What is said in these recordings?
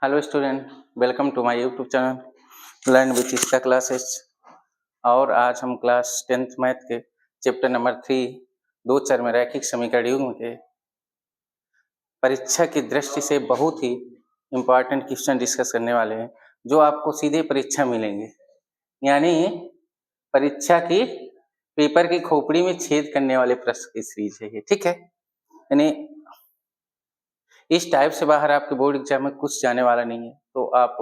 Hello student, welcome to my YouTube channel learn with इसका classes. और आज हम क्लास 10th मैथ के चैप्टर नंबर 3 दो चर में रैखिक समीकरण युग्म के परीक्षा की दृष्टि से बहुत ही इम्पॉर्टेंट क्वेश्चन डिस्कस करने वाले हैं, जो आपको सीधे परीक्षा मिलेंगे। यानी परीक्षा की पेपर की खोपड़ी में छेद करने वाले प्रश्न की सीरीज है ये, ठीक है। यानी इस टाइप से बाहर आपके बोर्ड एग्जाम में कुछ जाने वाला नहीं है, तो आप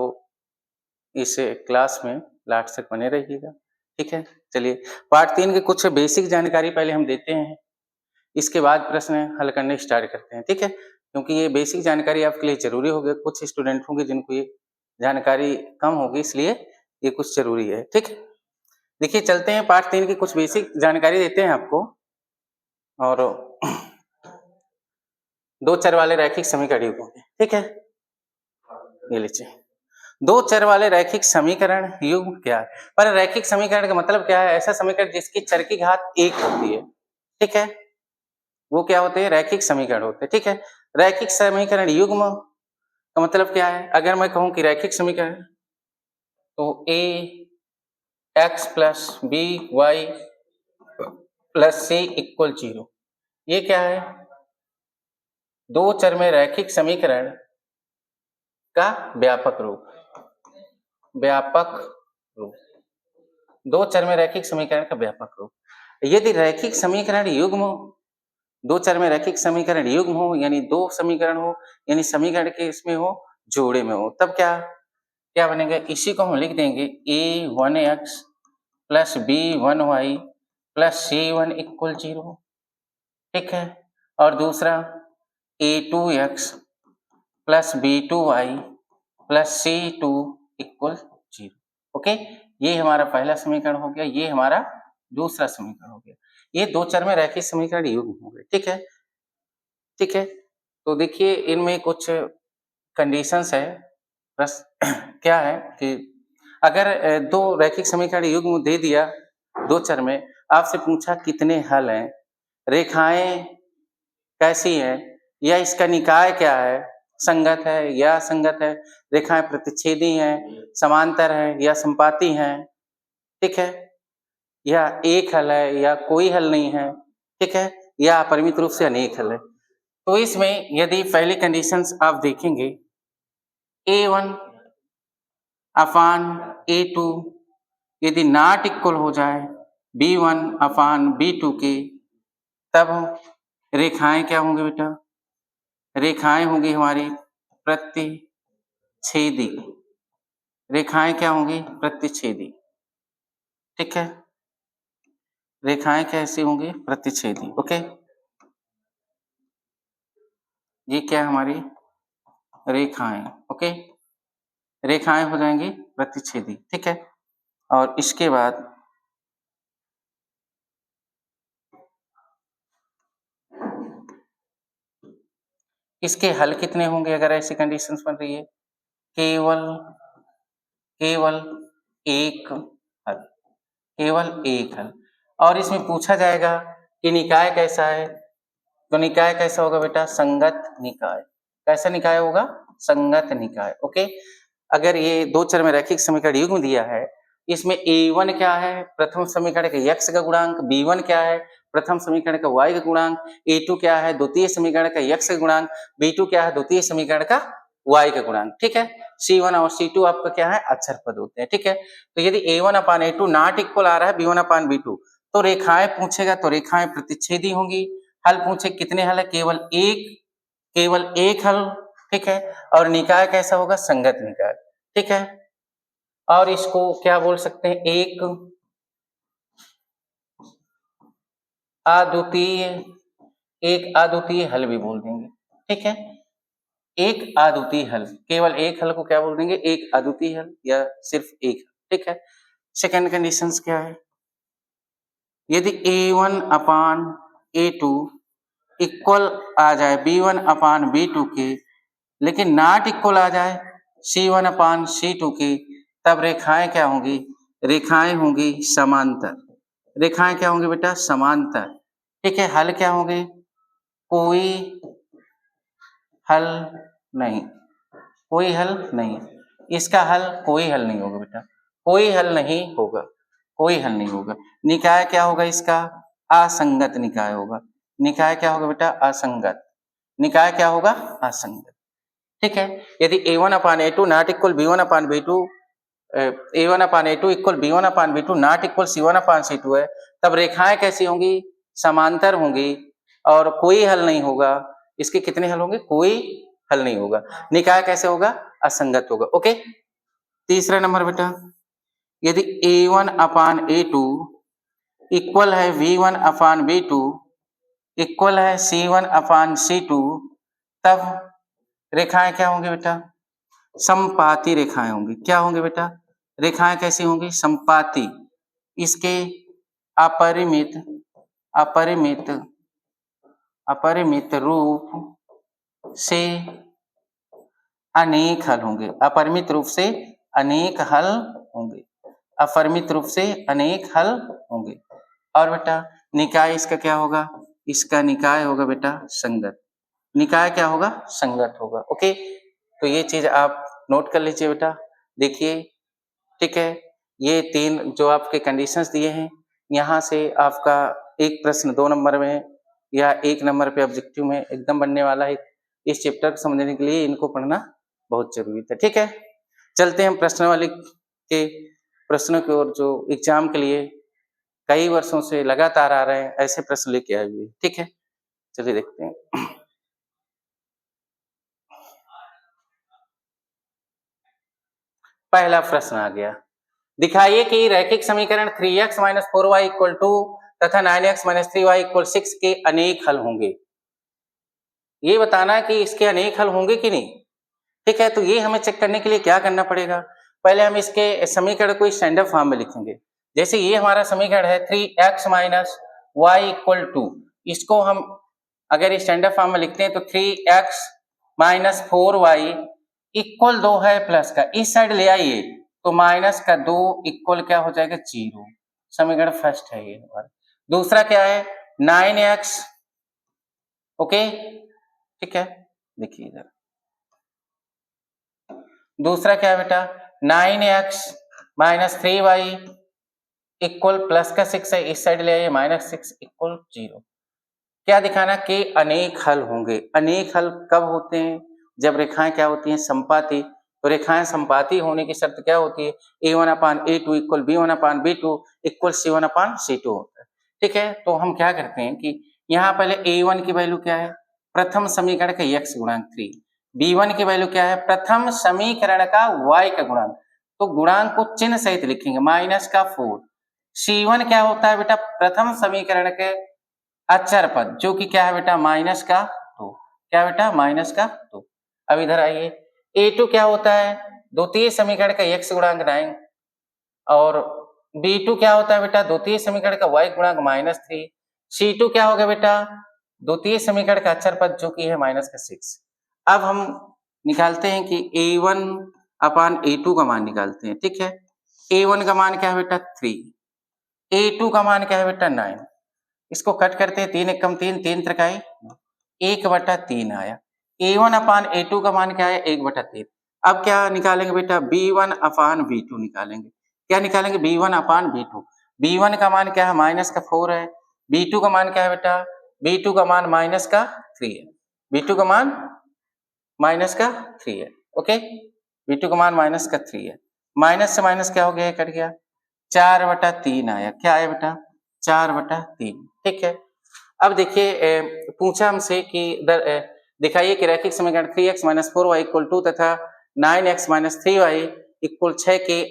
इस क्लास में लास्ट तक बने रहिएगा, ठीक है। चलिए पार्ट 3 की कुछ बेसिक जानकारी पहले हम देते हैं, इसके बाद प्रश्न हल करने स्टार्ट करते हैं, ठीक है। क्योंकि ये बेसिक जानकारी आपके लिए जरूरी होगी। कुछ स्टूडेंट होंगे जिनको ये जानकारी कम होगी, इसलिए ये कुछ जरूरी है, ठीक है। देखिए चलते हैं, पार्ट 3 की कुछ बेसिक जानकारी देते हैं आपको। और दो चर वाले रैखिक समीकरण युग्म, ठीक है। ये लीजिए, दो चर वाले रैखिक समीकरण युग्म क्या है। पर रैखिक समीकरण का मतलब क्या है? ऐसा समीकरण जिसकी चर की घात 1 होती है, ठीक है, वो क्या होते हैं? रैखिक समीकरण होते हैं, ठीक है। रैखिक समीकरण युग्म का मतलब क्या है? अगर मैं कहूं कि रैखिक समीकरण, तो a x plus b y plus c equal 0, ये क्या है? दो चर में रैखिक समीकरण का व्यापक रूप। व्यापक रूप, दो चर में रैखिक समीकरण का व्यापक रूप। यदि रैखिक समीकरण युग्म, दो चर में रैखिक समीकरण युग्म हो, यानी दो समीकरण हो, यानी समीकरण के इसमें हो, जोड़े में हो, तब क्या क्या बनेगा? इसी को हम लिख देंगे a1x plus b1y plus c1 equal 0, ठीक है। और दूसरा a2x plus b2y plus c2 equal 0, okay. ये हमारा पहला समीकरण हो गया, ये हमारा दूसरा समीकरण हो गया। ये दो चर में रैखिक समीकरण युग्म हो गए, ठीक है, ठीक है। तो देखिए इनमें कुछ कंडीशंस है। बस क्या है कि अगर दो रैखिक समीकरण युग्म दे दिया दो चर में, आपसे पूछा कितने हल हैं, रेखाएं कैसी हैं, या इसका निकाय क्या है, संगत है या असंगत है, रेखाएं प्रतिच्छेदी हैं, समांतर है या संपाती हैं, ठीक है, या एक हल है या कोई हल नहीं है, ठीक है, या अपरिमित रूप से अनेक हल है। तो इसमें यदि पहली कंडीशंस आप देखेंगे, a1 अपान a2 यदि नॉट इक्वल हो जाए b1 अपान b2 के, तब रेखाएं क्या होंगी बेटा? रेखाएं होंगी हमारी प्रतिच्छेदी। रेखाएं क्या होंगी? प्रतिच्छेदी, ठीक है। रेखाएं कैसी होंगी? प्रतिच्छेदी, ओके। ये क्या हमारी रेखाएं, ओके, रेखाएं हो जाएंगी प्रतिच्छेदी, ठीक है। और इसके बाद इसके हल कितने होंगे अगर ऐसी कंडीशंस बन रही है? केवल केवल एक हल, केवल एक हल। और इसमें पूछा जाएगा कि निकाय कैसा है, तो निकाय कैसा होगा बेटा? संगत निकाय। कैसा निकाय होगा? संगत निकाय, ओके। अगर ये दो चर में रैखिक समीकरण युग्म दिया है, इसमें a1 क्या है? प्रथम समीकरण का x का गुणांक, b1 क्या है? प्रथम समीकरण का y का गुणांक, a2 क्या है? द्वितीय समीकरण का x का गुणांक, b2 क्या है? द्वितीय समीकरण का y का गुणांक, ठीक है। c1 और c2 आपका क्या है? अक्षर पद होते हैं, ठीक है। तो यदि a1 upon a2 not equal आ रहा है b1 अपान b2, तो रेखाएं पूछेगा तो रेखाएं प्रतिच्छेदी होंगी। हल पूछे कितने हल है? केवल एक हल, ठीक है। और निकाय कैसा होगा? संगत निकाय, ठीक है। और इसको क्या बोल सकते हैं? एक अद्वितीय हल भी बोल देंगे, ठीक है। एक अद्वितीय हल, केवल एक हल को क्या बोल देंगे? एक अद्वितीय हल या सिर्फ एक हल, ठीक है। सेकंड कंडीशंस क्या है? यदि a1 अपान a2 इक्वल आ जाए b1 अपान b2 के, लेकिन नॉट इक्वल आ जाए c1 अपान c2 के, तब रेखाएं क्या होंगी? रेखाएं होंगी समांतर। रेखाएं क्या होंगी बेटा? समांतर, ठीक है। हल क्या होंगे? कोई हल नहीं, कोई हल नहीं, इसका हल कोई हल नहीं होगा बेटा, कोई हल नहीं होगा, कोई हल नहीं होगा। निकाय क्या होगा इसका? असंगत निकाय होगा। निकाय क्या होगा बेटा? असंगत। निकाय क्या होगा? असंगत। ठीक है, यदि a1 upon a2 not equal b1 upon b2, a1 upon a2 equal b1 upon b2 not equal c1 upon c2 है, तब रेखाएं कैसी होंगी? समांतर होंगी और कोई हल नहीं होगा। इसके कितने हल होंगे? कोई हल नहीं होगा। निकाय कैसे होगा? असंगत होगा। ओके, तीसरा नंबर बेटा, यदि a1 अपान a2 इक्वल है v1 अपान v2 इक्वल है c1 अपान c2, तब रेखाएं क्या होंगी बेटा? समपाती रेखाएं होंगी। क्या होंगी बेटा? रेखाएं कैसी होंगी? समपाती। इसके अपरिमित अपरिमित अपरिमित रूप से अनेक हल होंगे। अपरिमित रूप से अनेक हल होंगे। अपरिमित रूप से अनेक हल होंगे। और बेटा निकाय इसका क्या होगा? इसका निकाय होगा बेटा संगत। निकाय क्या होगा? संगत होगा। ओके, तो ये चीज आप नोट कर लीजिए बेटा। देखिए, ठीक है, ये तीन जो आपके कंडीशंस दिए हैं, यहाँ से आपका एक प्रश्न 2 नंबर में या 1 नंबर पे ऑब्जेक्टिव में एकदम बनने वाला है। इस चैप्टर को समझने के लिए इनको पढ़ना बहुत जरूरी था। ठीक है, चलते हैं प्रश्नावली के प्रश्नों की ओर, जो एग्जाम के लिए कई वर्षों से लगातार आ रहे हैं, ऐसे प्रश्न लेके आए हुए। ठीक है, चलिए देखते हैं। पहला प्रश्न आ गया, दिखाइए कि रैखिक समीकरण 3x माइनस 4y इक्वल 2 तथा 9x माइनस 3y इक्वल 6 के अनेक हल होंगे। ये बताना है कि इसके अनेक हल होंगे कि नहीं। ठीक है, तो ये हमें चेक करने के लिए क्या करना पड़ेगा? पहले हम इसके समीकरण को स्टैंडर्ड फॉर्म में लिखेंगे। जैसे ये हमारा समीकरण है 3x माइनस वाई इक्वल 2, इसको हम अगर स्टैंडर्ड फॉर्म में लिखते हैं तो 3x माइनस 4y इक्वल 2 है प्लस का, इस साइड ले आइए तो माइनस का 2 इक्वल क्या हो जाएगा? 0। समीकरण फर्स्ट है ये हमारा। दूसरा क्या है? 9x। ओके, ठीक है, देखिए इधर दूसरा क्या है बेटा? 9x minus 3y equal plus का 6 है, इस साइड ले आइए माइनस 6 इक्वल 0। क्या दिखाना? कि अनेक हल होंगे। अनेक हल कब होते हैं? जब रेखाएं क्या होती हैं? संपाती। तो रेखाएं संपाती होने की शर्त क्या होती है? a1 अपान a2 इक्वल b1 अपान b2 इक्वल c1 अपान c2 होता है। ठीक है, तो हम क्या करते हैं कि यहाँ पहले a1 की वैल्यू क्या है? प्रथम समीकरण का x गुणांक 3। b1 की वैल्यू क्या है? प्रथम समीकरण का y का गुणांक। तो गुणांक को चिन्ह सहित लिखेंगे, माइनस का 4। c1 क्या होता है बेटा? प्रथम समीकरण के अचर पद, जो कि क्या है बेटा? माइनस का 2। क्या बेटा? माइनस का 2। अब इधर आइए, a2 क्या होता है? द्वितीय समीकरण का x गुणांक 9, और b2 क्या होता है बेटा? द्वितीय समीकरण का y गुणांक माइनस 3। c2 क्या होगा बेटा? द्वितीय समीकरण का अचर पद, जो कि है माइनस का 6। अब हम निकालते हैं कि a1 अपान a2 का मान निकालते हैं। ठीक है, a1 का मान क्या है बेटा? 3। a2 का मान क्या है बेटा? 9। इसको कट करते हैं, 3 एकम 3, 3 त्रिकाई 1/3 आया। a1 अपान a2 का मान क्या है? 1/3। अब क्या निकालेंगे बेटा? b1 अपान b2 निकालेंगे। क्या निकालेंगे? b1 अपान b2। b1 का मान क्या है? माइनस का 4 है। b2 का मान क्या है बेटा? b2 का मान माइनस का 3 है। b2 का मान माइनस का 3 है। ओके, b2 का मान माइनस का 3 है। माइनस से माइनस क्या हो गया? कट गया। 4/3 आया। क्या आया बेटा? 4/3। ठीक है, अब देखिए पूछा हमसे कि दिखाइए कि रैखिक समीकरण 3x माइनस 4y इक्वल 2 तथा 9x माइनस 3y इक्वल 6 के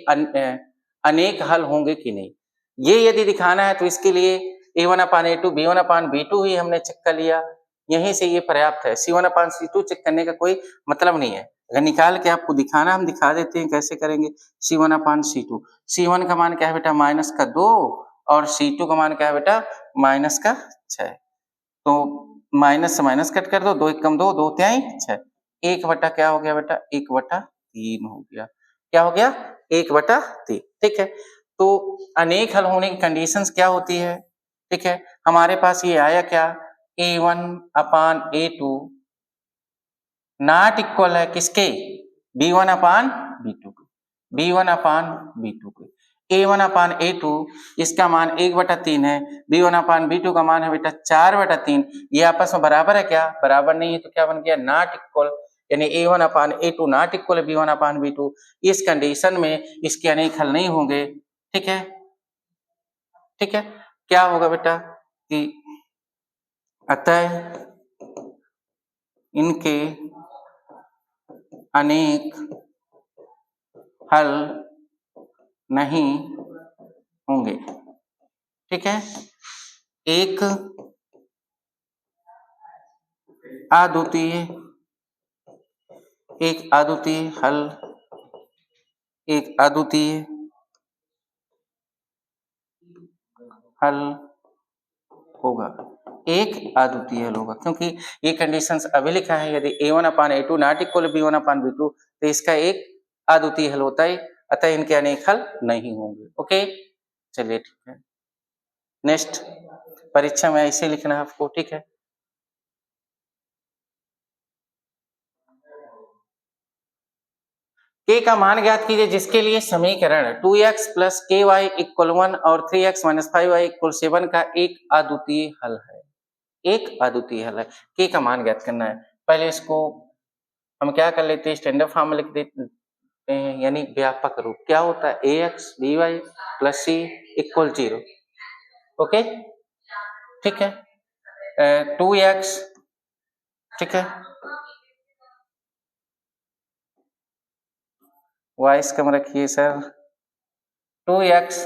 अनेक हल होंगे कि नहीं। ये यदि दिखाना है तो इसके लिए a1 अपान a2 b1 अपान b2 ही हमने चेक कर लिया, यहीं से ये पर्याप्त है। c1 अपान c2 चेक करने का कोई मतलब नहीं है। अगर निकाल के आपको दिखाना, हम दिखा देते हैं कैसे करेंगे। c1 अपान c2, c1 का मान क्या है बेटा? माइनस का 2, और c2 का मान क्या है बेटा? माइनस का 6। तो माइनस से माइनस कट कर दो, 2 एकम 2, 2 तिहाई 6। 1 बटा क्या हो गया बेटा? 1/3 हो गया। क्या हो गया? 1/3। ठीक है, तो अनेक हल होने की कंडीशंस क्या होती है? ठीक है, हमारे पास ये आया क्या? a1 upon a2 not equal है किसके? B1 अपान B2 को, B1 अपान B2 को, A1 अपान A2 इसका मान 1/3 है, B1 अपान B2 का मान है बेटा 4/3। ये आपस में बराबर है क्या? बराबर नहीं है, तो क्या बन गया? नॉट इक्वल, यानी A1 upon A2 not equal है B1 अपान B2। इस कंडीशन में इसके अनेक हल नहीं होंगे। ठीक है, ठीक है। क्या होगा बेटा कि अतः इनके अनेक हल नहीं होंगे। ठीक है, एक अद्वितीय हल, एक अद्वितीय हल होगा, एक अद्वितीय हल होगा, क्योंकि ये कंडीशंस अभी लिखा है, यदि A1 upon A2 not equal B1 upon B2 तो इसका एक अद्वितीय हल होता है, अतः इनके अनेक हल नहीं होंगे। ओके, चलिए ठीक है। नेक्स्ट, परीक्षा में ऐसे लिखना है आपको। ठीक है, k का मान ज्ञात कीजिए जिसके लिए समीकरण 2x प्लस ky इक्वल 1 और 3x माइनस 5y इक्वल 7 का एक अद्वितीय हल है। एक अद्वितीय हल है, k का मान ज्ञात करना है। पहले इसको हम क्या कर लेते हैं, स्टैंडर्ड फॉर्म में लिख देते हैं, यानी व्यापक रूप। क्या होता है? ax by plus c equal 0। Okay, ठीक है। 2x, ठीक है, वॉइस कम रखिए sir. 2x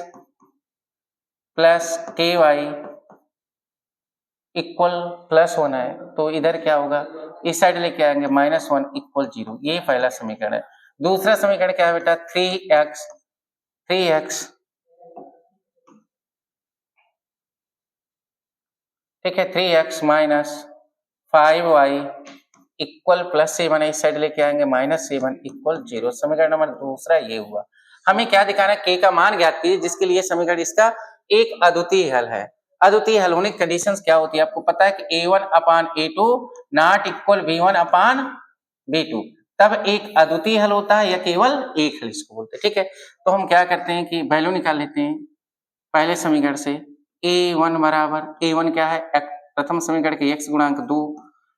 plus ky equal plus 1 है, तो इधर क्या होगा? इस साइड लेके आएंगे -1 इक्वल 0। ये पहला समीकरण है। दूसरा समीकरण क्या है बेटा? 3x ठीक है, 3x minus 5y equal plus 7 है, इस साइड लेके आएंगे -7 इक्वल 0। समीकरण नंबर दूसरा ये हुआ। हमें क्या दिखाना है? k का मान ज्ञात कीजिए जिसके लिए समीकरण इसका एक अद्वितीय हल है। अद्वितीय हल होने की कंडीशंस क्या होती है? आपको पता है कि A1 upon A2 not equal B1 upon B2, तब एक अद्वितीय हल होता है या केवल एक हल इसको बोलते हैं। ठीक है, तो हम क्या करते हैं कि वैल्यू निकाल लेते हैं पहले समीकरण से। A1 बराबर, A1 क्या है? प्रथम समीकरण के x गुणांक 2।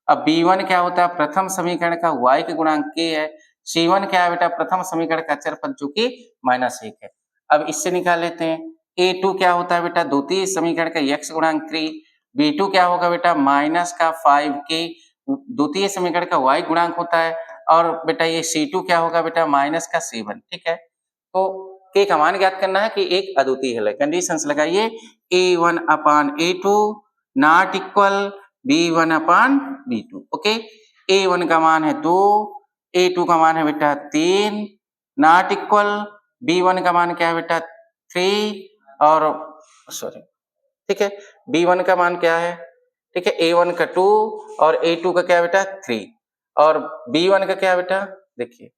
अब B1 क्या होता है? प्रथम समीकरण का y के गुणांक k है। C1 क्या है बेटा? प्रथम समीकरण का चर पद जो कि -1 है। अब इससे निकाल लेते हैं। A2 क्या होता है बेटा? द्वितीय समीकरण का x गुणांक 3। B2 क्या होगा बेटा? माइनस का 5k, द्वितीय समीकरण का y गुणांक होता है। और बेटा ये C2 क्या होगा बेटा? माइनस का 7। ठीक है, तो k का मान ज्ञात करना है कि एक अद्वितीय हल है। कंडीशंस लगाइए। A1 upon A2 not equal B1 upon B2। Okay, A1 का मान है 2, A2 का मान है बेटा 3, नॉट इक्वल B1 का मान क्या है बेटा? 3 और सॉरी, ठीक है, B1 का मान क्या है? ठीक है, A1 का 2 और A2 का क्या बेटा? 3 और B1 का क्या बेटा? देखिए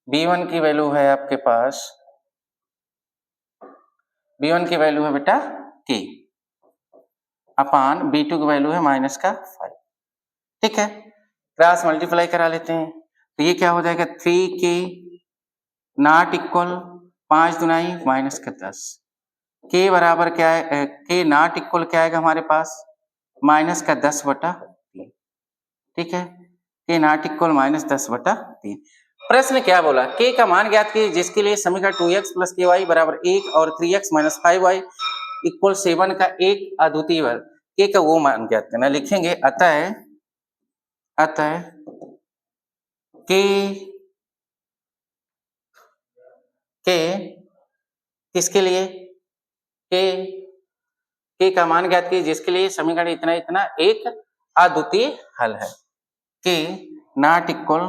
B1 की वैल्यू है आपके पास, B1 की वैल्यू है बेटा k अपान B2 की वैल्यू है -5। ठीक है, क्रॉस मल्टीप्लाई करा लेते हैं, तो ये क्या हो जाएगा? 3k not equal 5 Dunai -10। k बराबर क्या है? k नॉट इक्वल क्या आएगा हमारे पास? -10/3। ठीक है, k नॉट इक्वल -10/3। प्रश्न क्या बोला? k का मान ज्ञात कीजिए जिसके लिए समीकरण 2x प्लस ky बराबर 1 और 3x माइनस 5y इक्वल 7 का एक अद्वितीय हल। k का वो मान ज्ञात करना। लिखेंगे अतः k किसके लिए? k का मान ज्ञात कीजिए जिसके लिए समीकरण इतना इतना एक अद्वितीय हल है। k not equal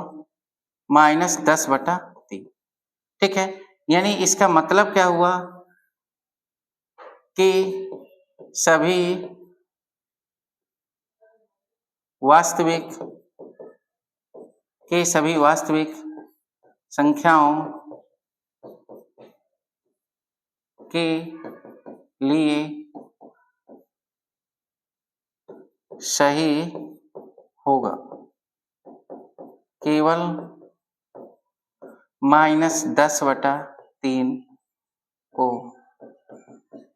-10/3। ठीक है, यानी इसका मतलब क्या हुआ कि सभी वास्तविक संख्याओं के लिए सही होगा, केवल -10/3 को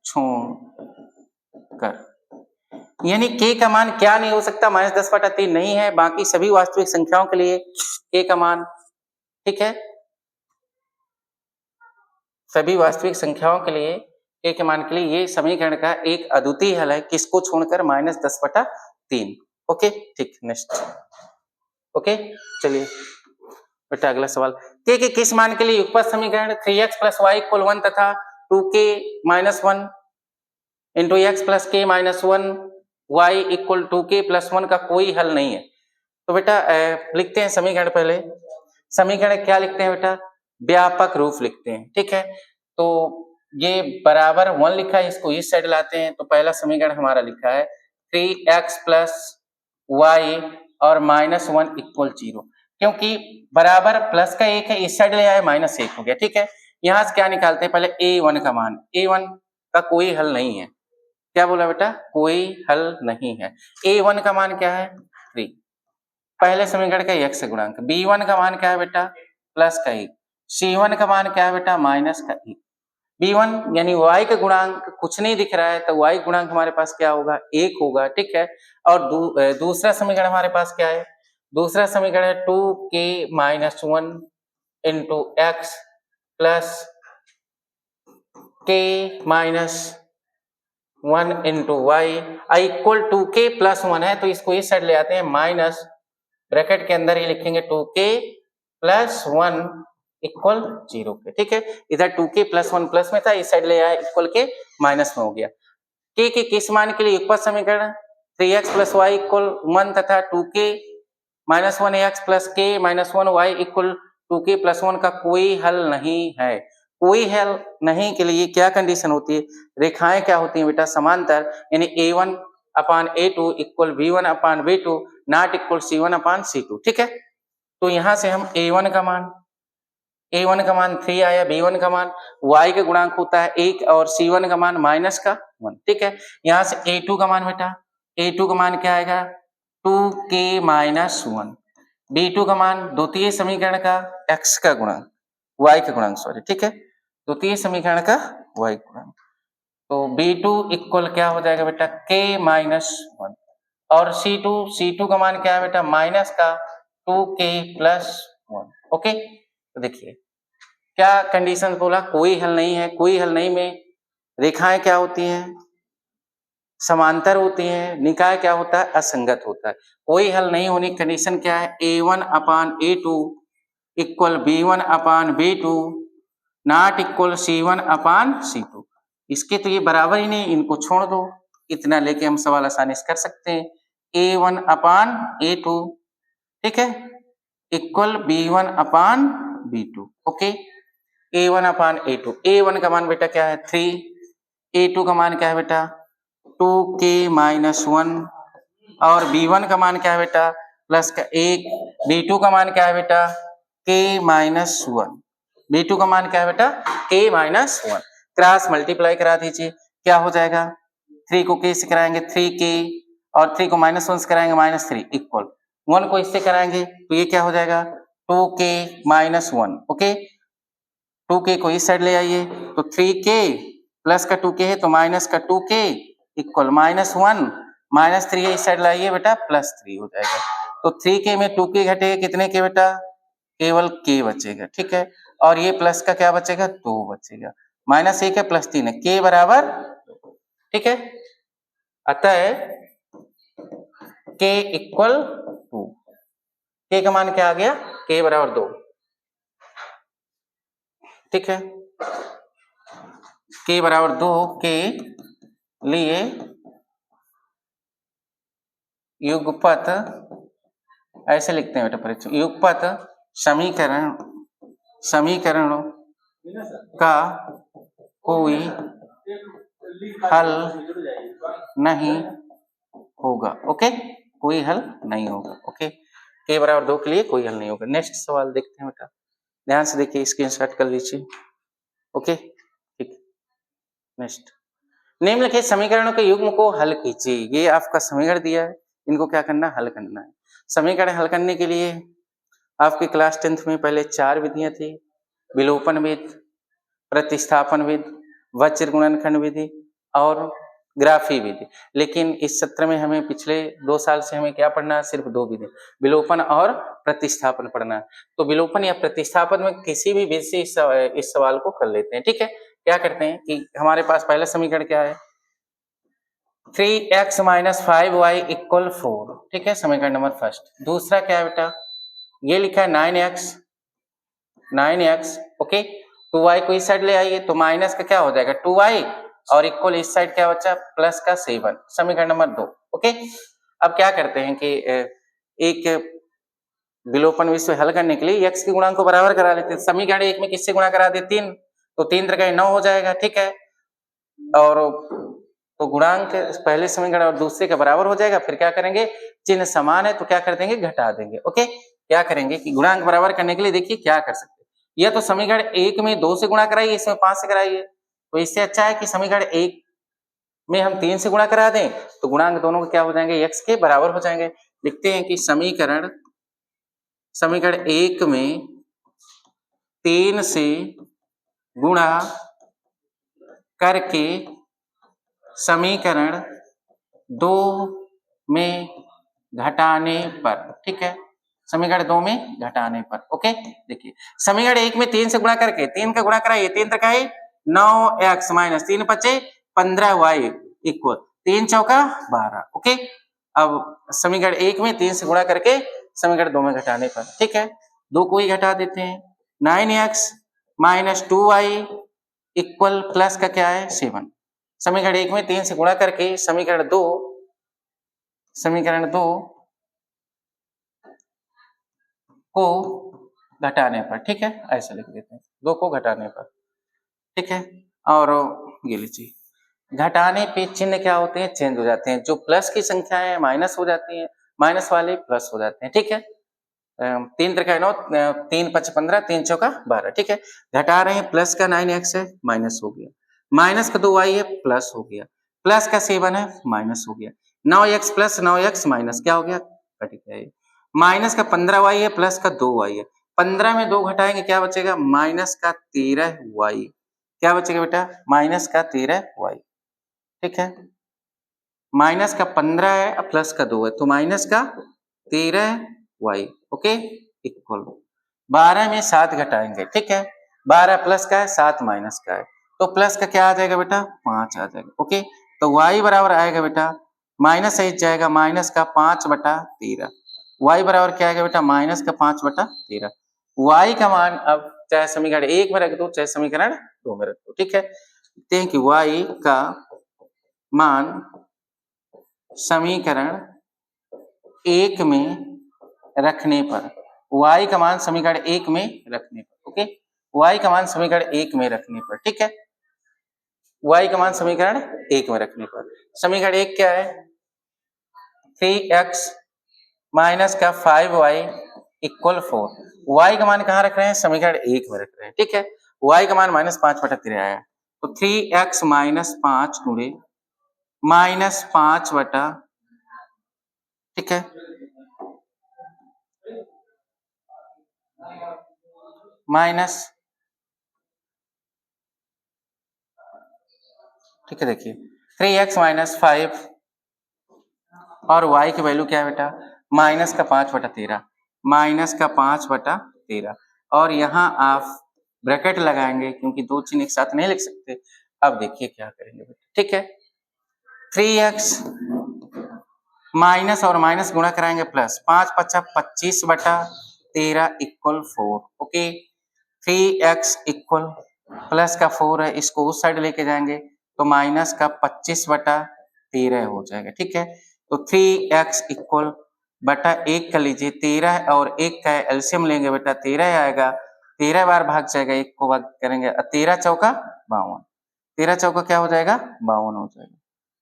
छोड़कर। यानी k का मान क्या नहीं हो सकता, -10/3 नहीं है, बाकी सभी वास्तविक संख्याओं के लिए k का मान, ठीक है, सभी वास्तविक संख्याओं के लिए k के मान के लिए ये समीकरण का एक अद्वितीय हल है, किसको छोड़कर, -10/3। ओके, ठीक, नेक्स्ट। ओके, चलिए बेटा अगला सवाल, k के किस मान के लिए युगपत समीकरण 3x + y = 1 तथा 2k - 1 × x + k - 1 y = 2k + 1 का कोई हल नहीं है। तो बेटा लिखते हैं समीकरण, पहले समीकरण क्या लिखते हैं बेटा, व्यापक रूप लिखते हैं, ठीक है। तो ये बराबर 1 लिखा है, इसको इस साइड लाते हैं, तो पहला समीकरण हमारा लिखा है 3x + y और -1 = 0, क्योंकि बराबर प्लस का 1 है, इस साइड ले आए -1 हो गया, ठीक है। यहां से क्या निकालते हैं, पहले a1 का मान, a1 का कोई हल नहीं है, क्या बोला बेटा, कोई हल नहीं है। a1 का मान क्या है, 3, पहले समीकरण का x गुणांक, b1 का मान क्या है बेटा, प्लस का 1, c1 का मान क्या है बेटा, माइनस का 1, b1 यानी y का गुणांक कुछ नहीं दिख रहा है, तो y गुणांक हमारे पास क्या होगा, 1 होगा, ठीक है। और दूसरा समीकरण हमारे पास क्या है, दूसरा समीकरण है 2k - 1 × x + k - 1 × y = 2k + 1 है, तो इसको इस साइड ले आते हैं, माइनस ब्रैकेट के अंदर ही लिखेंगे 2k + 1 = 0 के, ठीक है। इधर 2k + 1 प्लस में था, इस साइड ले आया, इक्वल के माइनस में हो गया। k के किस मान के लिए युगपत समीकरण 3x + y = 1 तथा 2k - 1x + k - 1 y = 2k + 1 का कोई हल नहीं है। कोई हल नहीं के लिए क्या कंडीशन होती है, रेखाएं क्या होती हैं बेटा, समांतर, यानी a1/a2 = b1/b2 not equal c1/c2, ठीक है। तो यहां से हम a1 का मान 3 आया, b1 का मान, y का गुणांक होता है 1 और c1 का मान -1, ठीक है। यहां से a2 का मान बेटा, a2 का मान क्या आएगा, 2k - 1, b2 का मान द्वितीय समीकरण का x का गुणांक, y का गुणांक, सॉरी, ठीक है, द्वितीय समीकरण का y गुणांक, तो b2 इक्वल क्या हो जाएगा बेटा, k - 1 और c2 का मान क्या है बेटा, माइनस का 2k + 1, ओके। तो देखिए क्या कंडीशन बोला, कोई हल नहीं है, कोई हल नहीं में रेखाएं क्या होती हैं, समांतर होती हैं, निकाय क्या होता है, असंगत होता है। कोई हल नहीं होने की कंडीशन क्या है, a1/a2 = b1/b2 not equal c1/c2। इसके तो ये बराबर ही नहीं, इनको छोड़ दो, इतना लेके हम सवाल आसानी से कर सकते हैं। a1/a2, ठीक है, equal b1/b2, okay. a1/a2, a1 का मान बेटा क्या है, 3, a2 का मान क्या है बेटा, 2k - 1 और b1 का मान क्या है बेटा, प्लस का 1, b2 का मान क्या है बेटा, k - 1, b2 का मान क्या है बेटा, k - 1, क्रॉस मल्टीप्लाई करा दीजिए, क्या हो जाएगा, 3 को k से कराएंगे 3k और 3 को -1 से कराएंगे -3 इक्वल 1 को इससे कराएंगे तो ये क्या हो जाएगा, 2k - 1, ओके। 2k को इस साइड ले आइए, तो 3k प्लस का 2k है तो माइनस का 2k इक्वल -1 -3 इस साइड लाइए बेटा, +3 हो जाएगा। तो 3k में 2k घटेगा, कितने के बेटा, केवल k बचेगा, ठीक है। और ये प्लस का क्या बचेगा, 2 बचेगा, -1 है +3 है, k बराबर, ठीक है। अतः k = 2, k का मान क्या आ गया, k बराबर 2, ठीक है। k बराबर 2 के लिए युगपत, ऐसे लिखते हैं बेटा परीक्षा, युगपत समीकरणों का कोई हल नहीं होगा, ओके, कोई हल नहीं होगा, ओके। k बराबर 2 के लिए कोई हल नहीं होगा। नेक्स्ट सवाल देखते हैं बेटा, ध्यान से देखिए, स्क्रीनशॉट कर लीजिए, ओके, ठीक। नेक्स्ट, निम्नलिखित समीकरणों के युग्म को हल कीजिए। ये आपका समीकरण दिया है, इनको क्या करना, हल करना है। समीकरण हल करने के लिए आपकी क्लास 10th में पहले 4 विधियां थी, विलोपन विधि, प्रतिस्थापन विधि, वज्र गुणनखंड विधि और ग्राफी विधि। लेकिन इस सत्र में हमें पिछले 2 साल से हमें क्या पढ़ना है, सिर्फ 2 विधि, विलोपन और प्रतिस्थापन पढ़ना है। तो विलोपन या प्रतिस्थापन में किसी भी विधि से इस सवाल को कर लेते हैं। ठीक है, क्या करते हैं कि हमारे पास पहला समीकरण क्या है, 3x - 5y = 4। ठीक है, समीकरण नंबर फर्स्ट। दूसरा क्या है बेटा, ये लिखा है 9x, ओके। 2y को इस साइड ले आइए तो माइनस का क्या हो जाएगा 2y और इक्वल इस साइड क्या बचा प्लस का 7, समीकरण नंबर 2, ओके। अब क्या करते हैं कि एक विलोपन विधि हल करने के लिए x के गुणांक को बराबर करा लेते हैं। समीकरण 1 में किससे गुणा करा दे 3, तो 3 3 9 हो जाएगा। ठीक है, और तो गुणांक पहले समीकरण और दूसरे के बराबर हो जाएगा। फिर क्या करेंगे, चिन्ह समान है तो क्या कर देंगे, घटा देंगे। ओके, क्या करेंगे कि गुणांक बराबर करने के लिए देखिए क्या कर सकते हैं, या तो समीकरण 1 में 2 से गुणा कराइए, इसमें 5 से कराइए। तो इससे अच्छा है कि समीकरण 1 में हम 3 से गुणा करा दें तो गुणांक दोनों के क्या हो जाएंगे, x के बराबर हो जाएंगे। लिखते हैं कि समीकरण 1 में 3 से गुणा करके समीकरण 2 में घटाने पर, ठीक है, समीकरण 2 में घटाने पर। ओके, देखिए समीकरण 1 में 3 से गुणा करके 3 का गुणा कराइए, 3 तक आए 9x - 3 × 15y इक्वल 3 चौका 12। ओके, अब समीकरण 1 में 3 से गुणा करके समीकरण 2 में घटाने पर, ठीक है, 2 को ही घटा देते हैं। 9x - 2y इक्वल प्लस का क्या है 7। समीकरण 1 में 3 से गुणा करके समीकरण 2 को घटाने पर, ठीक है, ऐसा लिख देते हैं 2 को घटाने पर। ठीक है, और ये लीजिए घटाने पे चिन्ह क्या होते हैं, चेंज हो जाते हैं। जो प्लस की संख्या है माइनस हो जाती है, माइनस वाले प्लस हो जाते हैं। ठीक है, 3 3 9 3 5 15 3 चौका 12। ठीक है, घटा रहे हैं, प्लस का 9x है माइनस हो गया, माइनस का 2y है प्लस हो गया, प्लस का 7 है माइनस हो गया, 9x प्लस 9x माइनस क्या हो गया, कट गया। माइनस का 15y है प्लस का 2y है, 15 में 2 घटाएंगे क्या बचेगा, माइनस का 13y। क्या बचेगा बेटा, माइनस का 13y। ठीक है, माइनस का 15 है प्लस का 2 है तो माइनस का 13y। ओके, इक्वल 12 में 7 घटाएंगे। ठीक है, 12 प्लस का है 7 माइनस का है तो प्लस का क्या आ जाएगा बेटा 5 आ जाएगा। ओके, तो y बराबर आएगा बेटा माइनस सहित जाएगा माइनस का 5/13। y बराबर क्या आएगा बेटा माइनस का 5/13। y का मान अब चाहे समीकरण 1 में रख दो चाहे समीकरण 2 में रख दो। ठीक है, देखते हैं कि y का मान समीकरण 1 में रखने पर, y का मान समीकरण 1 में रखने पर, ओके, y का मान समीकरण 1 में रखने पर, ठीक है, y का मान समीकरण 1 में रखने पर, समीकरण 1 क्या है 3x माइनस का 5y इक्वल 4। y का मान कहाँ रख रहे हैं, समीकरण 1 में रख रहे हैं। ठीक है, y का मान -5/13 आया तो 3x - 5 गुणे -5 ठीक है माइनस, ठीक है, देखिए 3x - 5 और y की वैल्यू क्या है बेटा माइनस का 5/13, माइनस का 5/13, और यहाँ आप ब्रैकेट लगाएंगे क्योंकि दो चिन्ह एक साथ नहीं लिख सकते। अब देखिए क्या करेंगे बेटा, ठीक है, 3x माइनस और माइनस गुणा कराएंगे plus 5 × 5 = 25/13 equal 4। Okay, 3x equal plus का 4 है, इसको उस साइड लेके जाएंगे तो माइनस का 25/13 हो जाएगा। ठीक है, तो 3x इक्वल बटा 1 कर लीजिए, 13 और 1 का एलसीएम लेंगे बेटा 13 आएगा, 13 बार भाग जाएगा, 1 को भाग करेंगे 13 चौका 52, 13 चौका क्या हो जाएगा 52 हो जाएगा,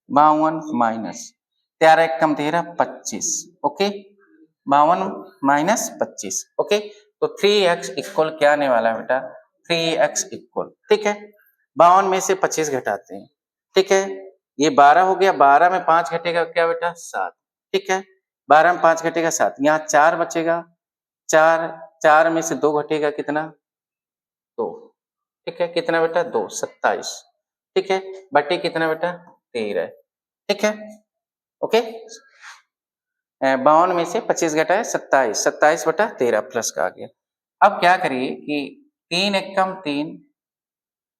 52 माइनस 13 1 कम 13 25। ओके, 52 - 25। ओके, तो 3x इक्वल क्या आने वाला है बेटा 3x इक्वल, ठीक है, 52 में से 25 घटाते हैं। ठीक है, ये 12 हो गया, 12 में 5 घटेगा क्या बेटा 7। ठीक है, 12 में 5 घटेगा 7, यहाँ 4 बचेगा, 4 में से 2 घटेगा कितना 2, ठीक है, कितना बेटा 2, 27, ठीक है, बटे कितना बेटा 13, ठीक है, ओके। 52 में से 25 घटाए 27, 27 बटा 13 प्लस का आ गया। अब क्या करिए कि 3 एकम 3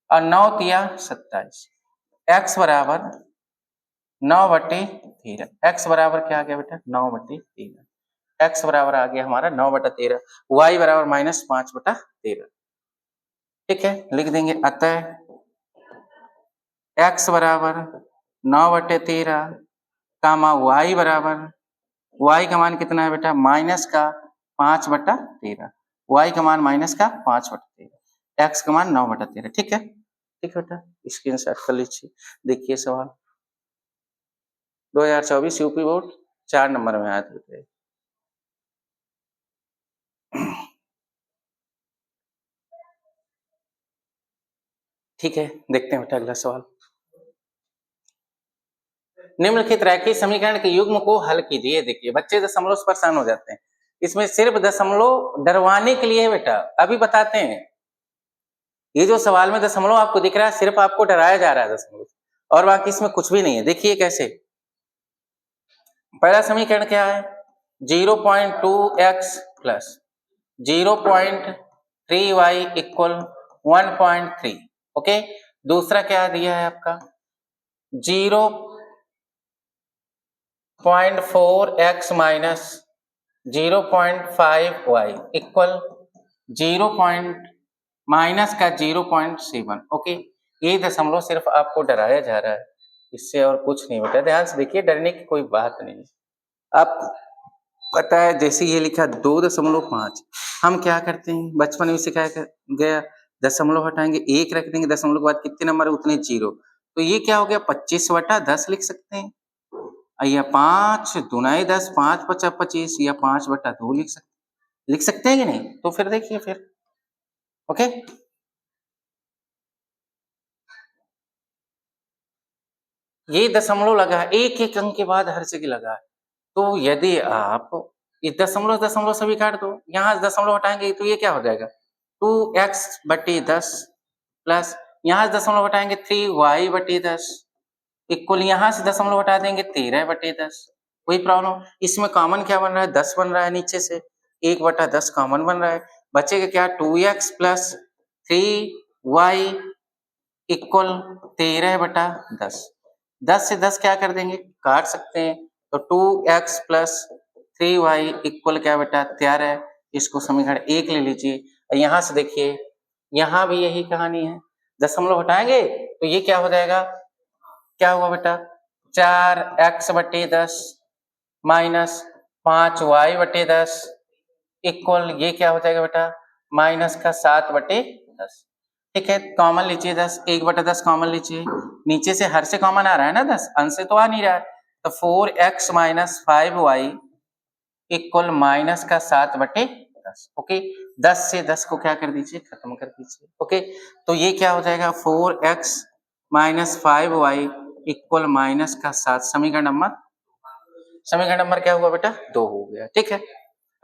और 9 तिया 27, x बराबर 9 बटे 13, x बराबर क्या आ गया बेटा 9 बटे 13, x बराबर आ गया हमारा 9 बटा 13, y बराबर -5 बटा 13, ठीक है, लिख देंगे अतः x बराबर 9 बटे 13 कामा y बराबर, y का मान कितना है बेटा माइनस का 5 बटा 13, y का मान माइनस का 5 बटा 13, x का मान 9 बटा 13, ठीक है, ठीक है बेटा, स्क्रीनशॉट कर लीजिए। देखिए सवाल 2024 यूपी बोर्ड 4 नंबर में आया था। ठीक है, देखते हैं बेटा अगला सवाल। निम्नलिखित रैखिक समीकरण के युग्म को हल कीजिए। देखिए बच्चे दशमलव से परेशान हो जाते हैं, इसमें सिर्फ दशमलव डरवाने के लिए है बेटा, अभी बताते हैं। ये जो सवाल में दशमलव आपको दिख रहा है सिर्फ आपको डराया जा रहा है दशमलव, और बाकी इसमें कुछ भी नहीं है। देखिए कैसे, पहला समीकरण क्या है 0.2x plus 0.3y equal 1.3, okay. दूसरा क्या दिया है आपका 0.4x minus 0.5y equal 0. Minus का 0.7, ओके। ये दशमलव सिर्फ आपको डराया जा रहा है, इससे और कुछ नहीं बेटा, ध्यान से देखिए, डरने की कोई बात नहीं। आप पता है जैसे ये लिखा 2.5, हम क्या करते हैं बचपन में सिखाया गया, दशमलव हटाएंगे 1 रख देंगे, दशमलव के बाद कितने नंबर है उतने 0, तो ये क्या हो गया 25/10 लिख सकते हैं, या 5 दूनाई 10, 5 × 5 = 25, या 5/2 लिख सकते हैं कि नहीं। तो फिर देखिए फिर, ओके। ये दशमलव लगा है, एक एक अंक के बाद हर जगह लगा है, तो यदि आप इस दशमलव दशमलव सभी काट दो, यहाँ दशमलव हटाएंगे तो ये क्या हो जाएगा 2x/10 प्लस यहाँ से दशमलव हटाएंगे 3y/10 इक्वल यहाँ से दशमलव हटा देंगे 13/10। कोई प्रॉब्लम, इसमें कॉमन क्या बन रहा है 10 बन रहा है, नीचे से 1/10 कॉमन बन रहा है, बचेगा क्या 2x प्लस 3y इक्वल 13/10। 10 से 10 क्या कर देंगे काट सकते हैं, तो 2x प्लस 3y इक्वल क्या बेटा 13, इसको समीकरण 1 ले लीजिए। यहाँ से देखिए यहाँ भी यही कहानी है, दशमलव हटाएंगे तो ये क्या हो जाएगा, क्या हुआ बेटा 4x/10 माइनस 5y/10 इक्वल ये क्या हो जाएगा बेटा माइनस का 7/10, ठीक है। कॉमन लीजिए 10, 1/10 कॉमन लीजिए, नीचे से हर से कॉमन आ रहा है ना 10, अंश से तो आ नहीं रहा है, तो 4x - 5y इक्वल माइनस का 7/10, ओके। 10 से 10 को क्या कर दीजिए खत्म कर दीजिए, ओके। तो ये क्या हो जाएगा 4x - 5y इक्वल माइनस का 7, समीकरण नंबर क्या हुआ बेटा 2 हो गया, ठीक है।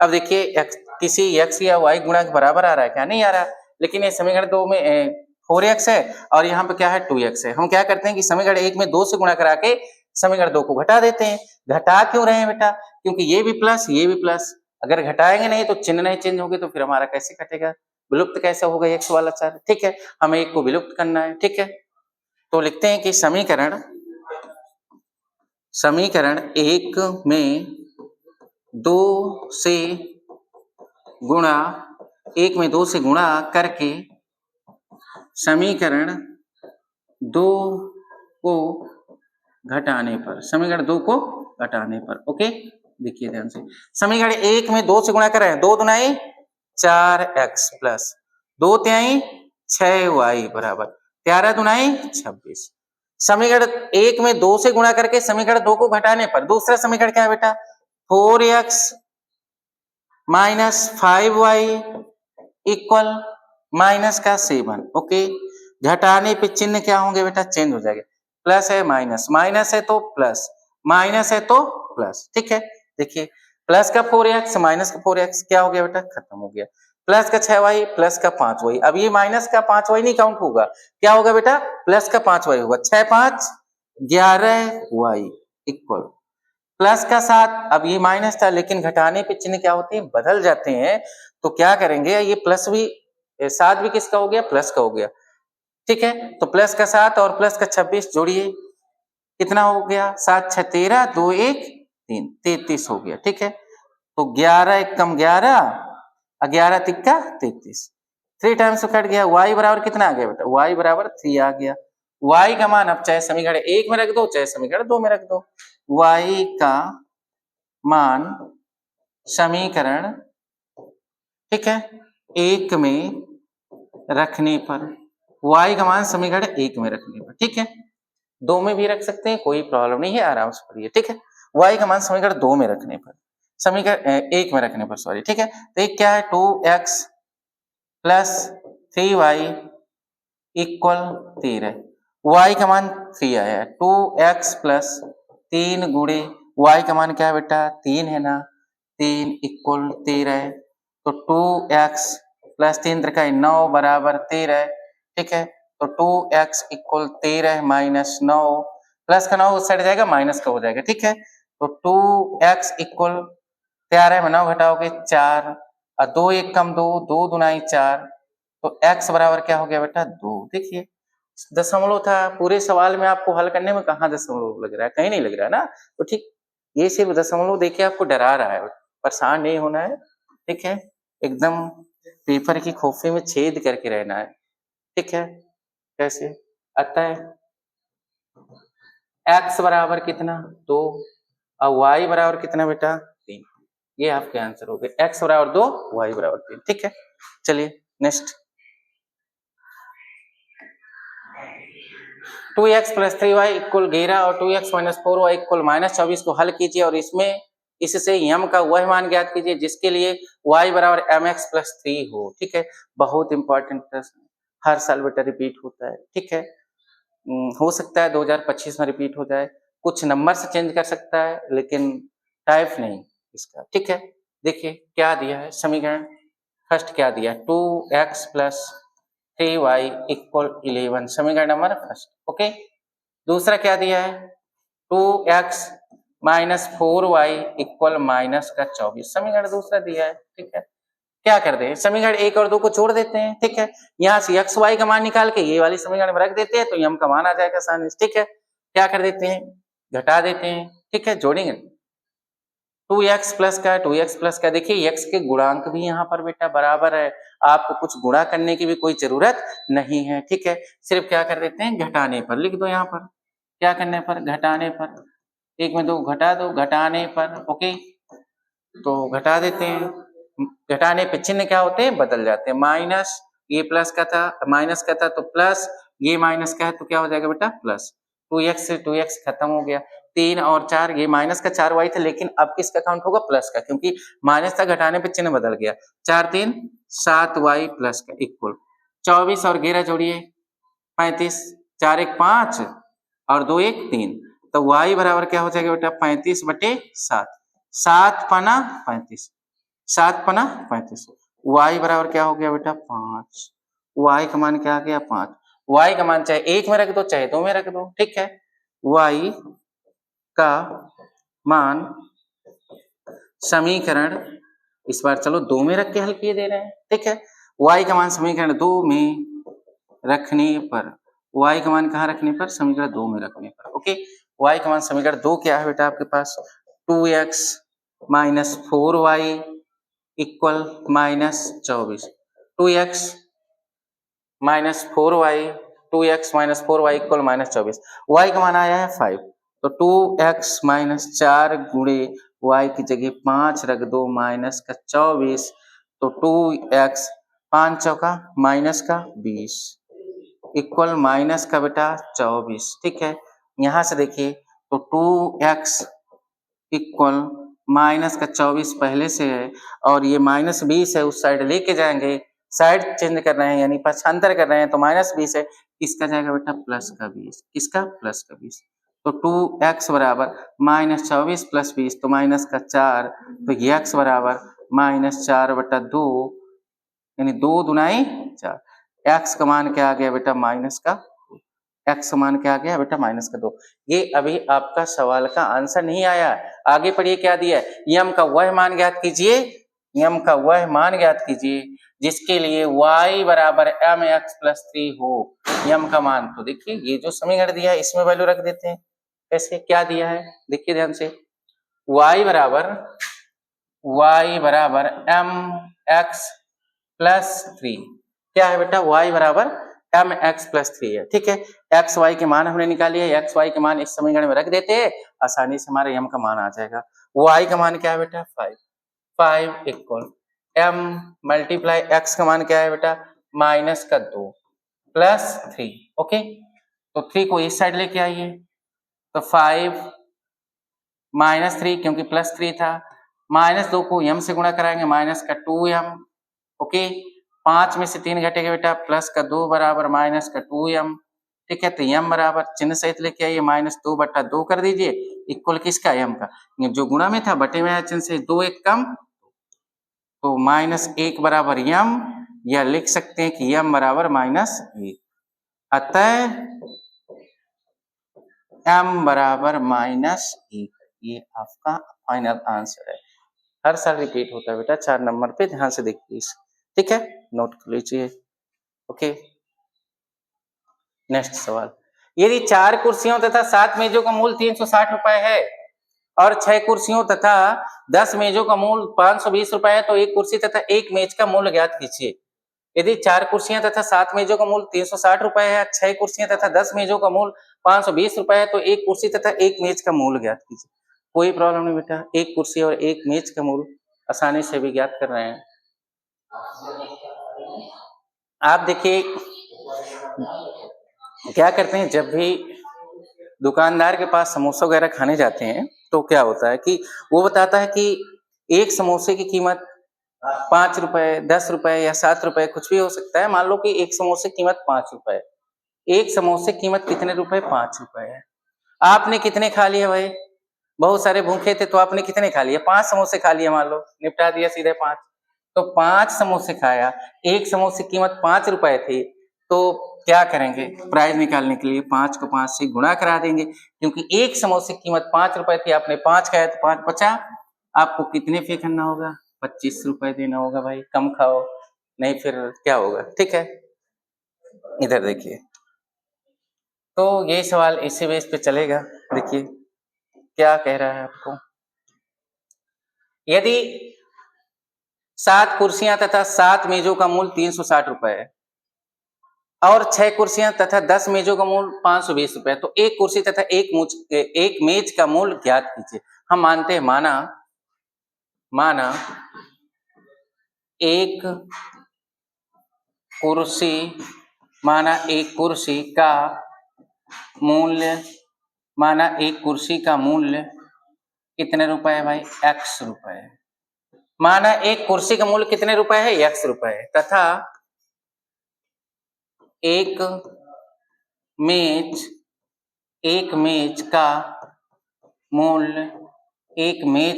अब देखिए किसी x या y गुणा के बराबर आ रहा है क्या, नहीं आ रहा, लेकिन ये समीकरण 2 में 4x है और यहाँ पे क्या है 2x है। हम क्या करते हैं कि समीकरण 1 में 2 से गुणा करा के समीकरण 2 को घटा देते हैं। घटा क्यों रहे हैं बेटा, क्योंकि ये भी प्लस ये भी प्लस, अगर घटाएंगे नहीं तो चिन्ह नहीं चेंज होंगे, तो फिर हमारा कैसे कटेगा, विलुप्त कैसे होगा x वाला चार, ठीक है, हमें एक को विलुप्त करना है, ठीक है। तो लिखते हैं कि समीकरण 1 में 2 से गुणा करके समीकरण 2 को घटाने पर, ओके। देखिए ध्यान से, समीकरण 1 में 2 से गुणा कर रहे हैं, 2 दूनाई 4x प्लस 2 तिहाई 6y बराबर 13 दूनाई 26। समीकरण 1 में 2 से गुणा करके समीकरण 2 को घटाने पर दूसरा समीकरण क्या है बेटा 4x - 5y इक्वल माइनस का 7, ओके। घटाने पे चिन्ह क्या होंगे बेटा चेंज हो जाएगा, प्लस है माइनस, माइनस है तो प्लस, माइनस है तो प्लस, ठीक है। देखिए प्लस का 4x माइनस का 4x क्या हो गया बेटा, खत्म हो गया। प्लस का 6y प्लस का 5y, अब ये माइनस का 5y नहीं काउंट होगा, क्या होगा बेटा, प्लस का 5y होगा। 6 5 11y इक्वल प्लस का 7, अब ये माइनस था लेकिन घटाने पे चिन्ह क्या होते हैं, बदल जाते हैं, तो क्या करेंगे, ये प्लस भी 7 भी किसका हो गया, प्लस का हो गया, ठीक है। तो प्लस का 7 और प्लस का 26 जोड़िए, कितना हो गया, 7 6 13 2 1 3 33 हो गया, ठीक है। तो 11 1 कम 11 11 तिक्का 33, 3 टाइम्स कट गया, y बराबर कितना आ गया बेटा, y बराबर 3 आ गया। y का मान अब चाहे समीकरण 1 में रख दो चाहे समीकरण 2 में रख दो, y का मान समीकरण, ठीक है, 1 में रखने पर, y का मान समीकरण 1 में रखने पर, ठीक है, 2 में भी रख सकते हैं, कोई प्रॉब्लम नहीं है, आराम से पढ़िए, ठीक है। y का मान समीकरण 2 में रखने पर, समीकरण 1 में रखने पर सॉरी, ठीक है। तो एक क्या है, 2x plus 3y equal 13, y का मान 3 आया है, 2x प्लस 3 गुणे y का मान क्या है बेटा, 3 है ना, 3 इक्वल 13 है, तो 2x प्लस 3 त्रिका 9 बराबर 13, ठीक है। तो 2x इक्वल 13 माइनस 9, प्लस का 9 उस साइड जाएगा माइनस का हो जाएगा, ठीक है। तो 2x इक्वल 13 में 9 घटाओगे 4 और 2 1 कम 2 2 दुनाई 4, तो x बराबर क्या हो गया बेटा, 2। देखिए दशमलव था, पूरे सवाल में आपको हल करने में कहाँ दशमलव लग रहा है, कहीं नहीं लग रहा है ना, तो ठीक ये सिर्फ दशमलव देखिए आपको डरा रहा है, परेशान नहीं होना है, ठीक है, एकदम पेपर की खोपड़ी में छेद करके रहना है, ठीक है। कैसे आता है, x बराबर कितना 2 और y बराबर कितना बेटा 3, ये आपके आंसर हो गए, x बराबर 2 y बराबर 3, ठीक है। चलिए next, 2x plus 3y equal 11 और 2x minus 4y equal minus 24 को हल कीजिए और इसमें इससे यम का वह मान ज्ञात कीजिए जिसके लिए y बराबर mx प्लस 3 हो, ठीक है। बहुत इंपॉर्टेंट प्रश्न, हर साल बेटा रिपीट होता है, ठीक है। हो सकता है 2025 में रिपीट हो जाए, कुछ नंबर से चेंज कर सकता है लेकिन टाइप नहीं इसका, ठीक है। देखिए क्या दिया है समीकरण, फर्स्ट क्या दिया, 2x प्लस 3y इक्वल 11, समीकरण नंबर फर्स्ट, ओके। दूसरा क्या दिया है, 2x minus 4y equal minus का 24, समीकरण दूसरा दिया है, ठीक है। क्या कर दे, समीकरण 1 और 2 को छोड़ देते हैं, ठीक है, यहाँ से x y का मान निकाल के ये वाली समीकरण में रख देते हैं तो यम का मान आ जाएगा आसानी से, ठीक है। क्या कर देते हैं, घटा देते हैं, ठीक है, जोड़ेंगे 2x प्लस का 2x प्लस का, देखिए x के गुणांक भी यहाँ पर बेटा बराबर है, आपको कुछ गुणा करने की भी कोई जरूरत नहीं है, ठीक है। सिर्फ क्या कर देते हैं, घटाने पर लिख दो, यहाँ पर क्या करने पर, घटाने पर, 1 में 2 घटा दो, घटाने पर, ओके। तो घटा देते हैं, घटाने पे चिन्ह क्या होते हैं, बदल जाते हैं, माइनस ये प्लस का था, माइनस का था तो प्लस, ये माइनस का है तो क्या हो जाएगा बेटा प्लस, 2x से 2x खत्म हो गया, 3 और 4, ये माइनस का 4y था लेकिन अब किसका काउंट होगा, प्लस का, क्योंकि माइनस था, घटाने पे चिन्ह बदल गया, 4 3 7y प्लस का इक्वल 24 और 11 जोड़िए 35, 4 1 5 और 2 1 3, तो y बराबर क्या हो जाएगा बेटा 35/7, 7 पना 35, 7 पना 35, y बराबर क्या हो गया बेटा 5, y का मान क्या आ गया 5, y का मान चाहे 1 में रख दो चाहे 2 में रख दो, ठीक है। y का मान समीकरण, इस बार चलो 2 में रख के हल किए दे रहे हैं, ठीक है। y का मान समीकरण 2 में रखने पर, y का मान कहाँ रखने पर, समीकरण 2 में रखने पर, ओके। y का मान समीकरण 2 क्या है बेटा आपके पास, 2x minus 4y equal minus 24, 2x minus 4y, 2x minus 4y equal minus 24, y का मान आया है 5, तो 2x माइनस 4 गुणे y की जगह 5 रख दो माइनस का 24, तो 2x 5 चौका माइनस का 20 इक्वल माइनस का बेटा 24, ठीक है। यहाँ से देखिए तो 2x इक्वल माइनस का 24 पहले से है और ये माइनस 20 है, उस साइड लेके जाएंगे, साइड चेंज कर रहे हैं यानी पक्षांतर कर रहे हैं, तो माइनस 20 है, किसका जाएगा बेटा प्लस का 20, किसका प्लस का 20, तो 2x बराबर -24 + 20 तो -4, तो ये x बराबर -4/2 यानी 2 दूनाई 4। x का मान क्या आ गया बेटा x का मान क्या आ गया बेटा -2। ये अभी आपका सवाल का आंसर नहीं आया। आगे पढ़िए क्या दिया है, यम का वह मान ज्ञात कीजिए, यम का वह मान ज्ञात कीजिए जिसके लिए y बराबर mx + 3 हो। यम का मान, तो देखिए ये जो समीकरण दिया है इसमें वैल्यू रख देते हैं। कैसे, क्या दिया है देखिए ध्यान से, y बराबर mx + 3। क्या है बेटा, y बराबर mx + 3 है। ठीक है, x y के मान हमने निकाली है, x y के मान इस समीकरण में रख देते हैं, आसानी से हमारा m का मान आ जाएगा। y का मान क्या है बेटा 5 इक्वल m मल्टीप्लाई x का मान क्या है बेटा -2 + 3। ओके, तो 3 को इस साइड लेके आइए, तो 5 -3 क्योंकि +3 था, -2 को m से गुणा कराएंगे -2m। ओके, 5 में से 3 घटेगा बेटा +2 बराबर -2m। ठीक है, तो m बराबर चिन्ह सहित लेके आइए -2/2 कर दीजिए, इक्वल किसका m का, जो गुणा में था बटे में है चिन्ह से 2 एक कम, तो -1 बराबर m, या लिख सकते हैं कि m बराबर -1। अतः m बराबर -1, ये आपका फाइनल आंसर है। हर साल रिपीट होता है बेटा 4 नंबर पे, ध्यान से देखिए। ठीक है, नोट कर लीजिए। ओके, नेक्स्ट सवाल, यदि 4 कुर्सियों तथा 7 मेजों का मूल्य 360 रुपए है और 6 कुर्सियों तथा 10 मेजों का मूल्य 520 रुपए है, तो एक कुर्सी तथा एक मेज का मूल्य ज्ञात कीजिए। यदि 4 कुर्सियां तथा 7 मेजों का मूल्य 360 रुपए है, 6 कुर्सियां तथा 10 मेजों का मूल्य 520 रुपए है, तो एक कुर्सी तथा एक मेज का मूल्य ज्ञात कीजिए। कोई प्रॉब्लम नहीं बेटा, एक कुर्सी और एक मेज का मूल्य आसानी से भी ज्ञात कर रहे हैं। आप देखिए क्या करते हैं, जब भी दुकानदार के पास समोसा वगैरह खाने जाते हैं तो क्या होता है कि वो बताता है कि एक समोसे की कीमत 5 रुपए, 10 रुपए या 7 रुपए कुछ भी हो सकता है। मान लो कि एक समोसे की कीमत 5 रुपए, एक समोसे की कीमत कितने रुपए, 5 रुपए है। आपने कितने खा लिए भाई, बहुत सारे भूखे थे तो आपने कितने खा लिए, 5 समोसे खा लिए, मान लो निपटा दिया सीधे 5, तो 5 समोसे खाया, एक समोसे की कीमत 5 रुपए थी, तो क्या करेंगे, प्राइस निकालने के लिए 5 को 5 से गुणा करा देंगे, क्योंकि एक समोसे की कीमत 5 रुपए थी, आपने 5 खाया तो 5 बचा, आपको कितने पे करना होगा, 25 रुपए देना होगा भाई, कम खाओ नहीं फिर क्या होगा। ठीक है, इधर देखिए, तो ये सवाल इसी बेस पे चलेगा। देखिए क्या कह रहा है आपको, यदि 7 कुर्सियां तथा 7 मेजों का मूल्य 360 रुपए है और 6 कुर्सियां तथा 10 मेजों का मूल्य 520 रुपए, तो एक कुर्सी तथा एक मेज का मूल्य ज्ञात कीजिए। हम मानते हैं, माना एक कुर्सी का मूल्य, माना एक कुर्सी का मूल्य कितने रुपए है भाई, x रुपए है। माना एक कुर्सी का मूल्य कितने रुपए है, x रुपए है, तथा एक मेज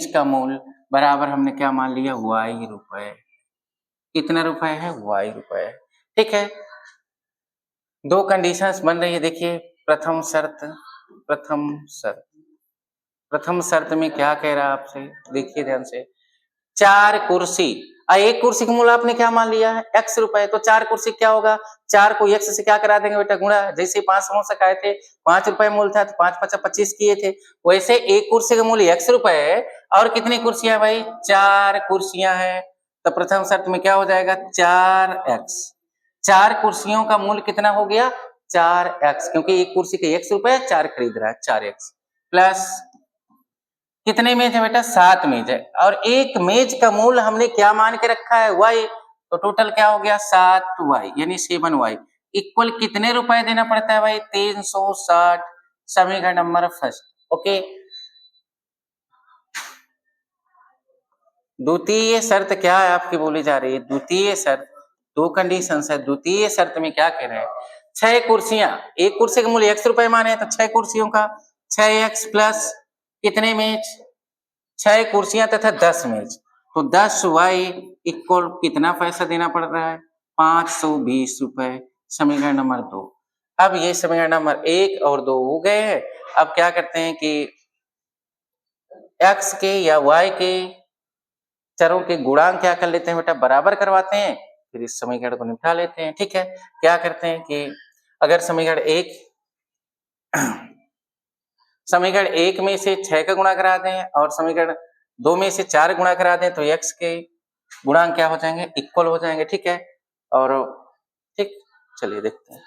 का मूल्य बराबर हमने क्या मान लिया, y रुपए। कितने रुपए है, y रुपए। ठीक है, दो कंडीशंस बन रही है। देखिए प्रथम शर्त में क्या कह रहा है आपसे, देखिए ध्यान से, 4 कुर्सी, एक कुर्सी का मूल्य आपने क्या मान लिया है, x रुपए, तो 4 कुर्सी क्या होगा, 4 को x से क्या करा देंगे बेटा, गुणा। जैसे 5 समोसा खाए थे, 5 रुपए मूल्य था, तो 5 5 25 किए थे, वैसे एक कुर्सी का मूल्य x रुपए है और कितनी कुर्सियां भाई, 4 कुर्सियां हैं, तो प्रथम शर्त में क्या हो जाएगा, 4x। 4 कुर्सियों का मूल्य कितना हो गया, 4x, क्योंकि एक कुर्सी के x रुपए, 4 खरीद रहा है, 4x प्लस कितने मेज है बेटा, 7 मेज है, और एक मेज का मूल्य हमने क्या मान के रखा है, y, तो टोटल क्या हो गया 7y, यानी 7y इक्वल कितने रुपए देना पड़ता है भाई, 360। समीकरण नंबर फर्स्ट। ओके, द्वितीय शर्त क्या है आपकी बोली जा रही है, द्वितीय शर्त, दो कंडीशंस है। द्वितीय शर्त में क्या कह रहे हैं, 6 कुर्सियां, एक कुर्सी का मूल्य x रुपए माने तो 6 कुर्सियों का 6x प्लस कितने मेज, 6 कुर्सियां तथा 10 मेज, तो 10y इक्वल कितना पैसा देना पड़ रहा है, 520 रुपए। समीकरण नंबर 2। अब ये समीकरण नंबर 1 और 2 हो गए हैं। अब क्या करते हैं कि x के या y के चरों के गुणांक क्या कर लेते हैं बेटा, बराबर करवाते हैं, फिर इस समीकरण को निपटा लेते हैं। ठीक है, क्या करते हैं कि अगर समीकरण एक में से 6 का गुणा करा दें और समीकरण 2 में से 4 गुणा करा दें तो x के गुणांक क्या हो जाएंगे, इक्वल हो जाएंगे। ठीक है, और ठीक, चलिए देखते हैं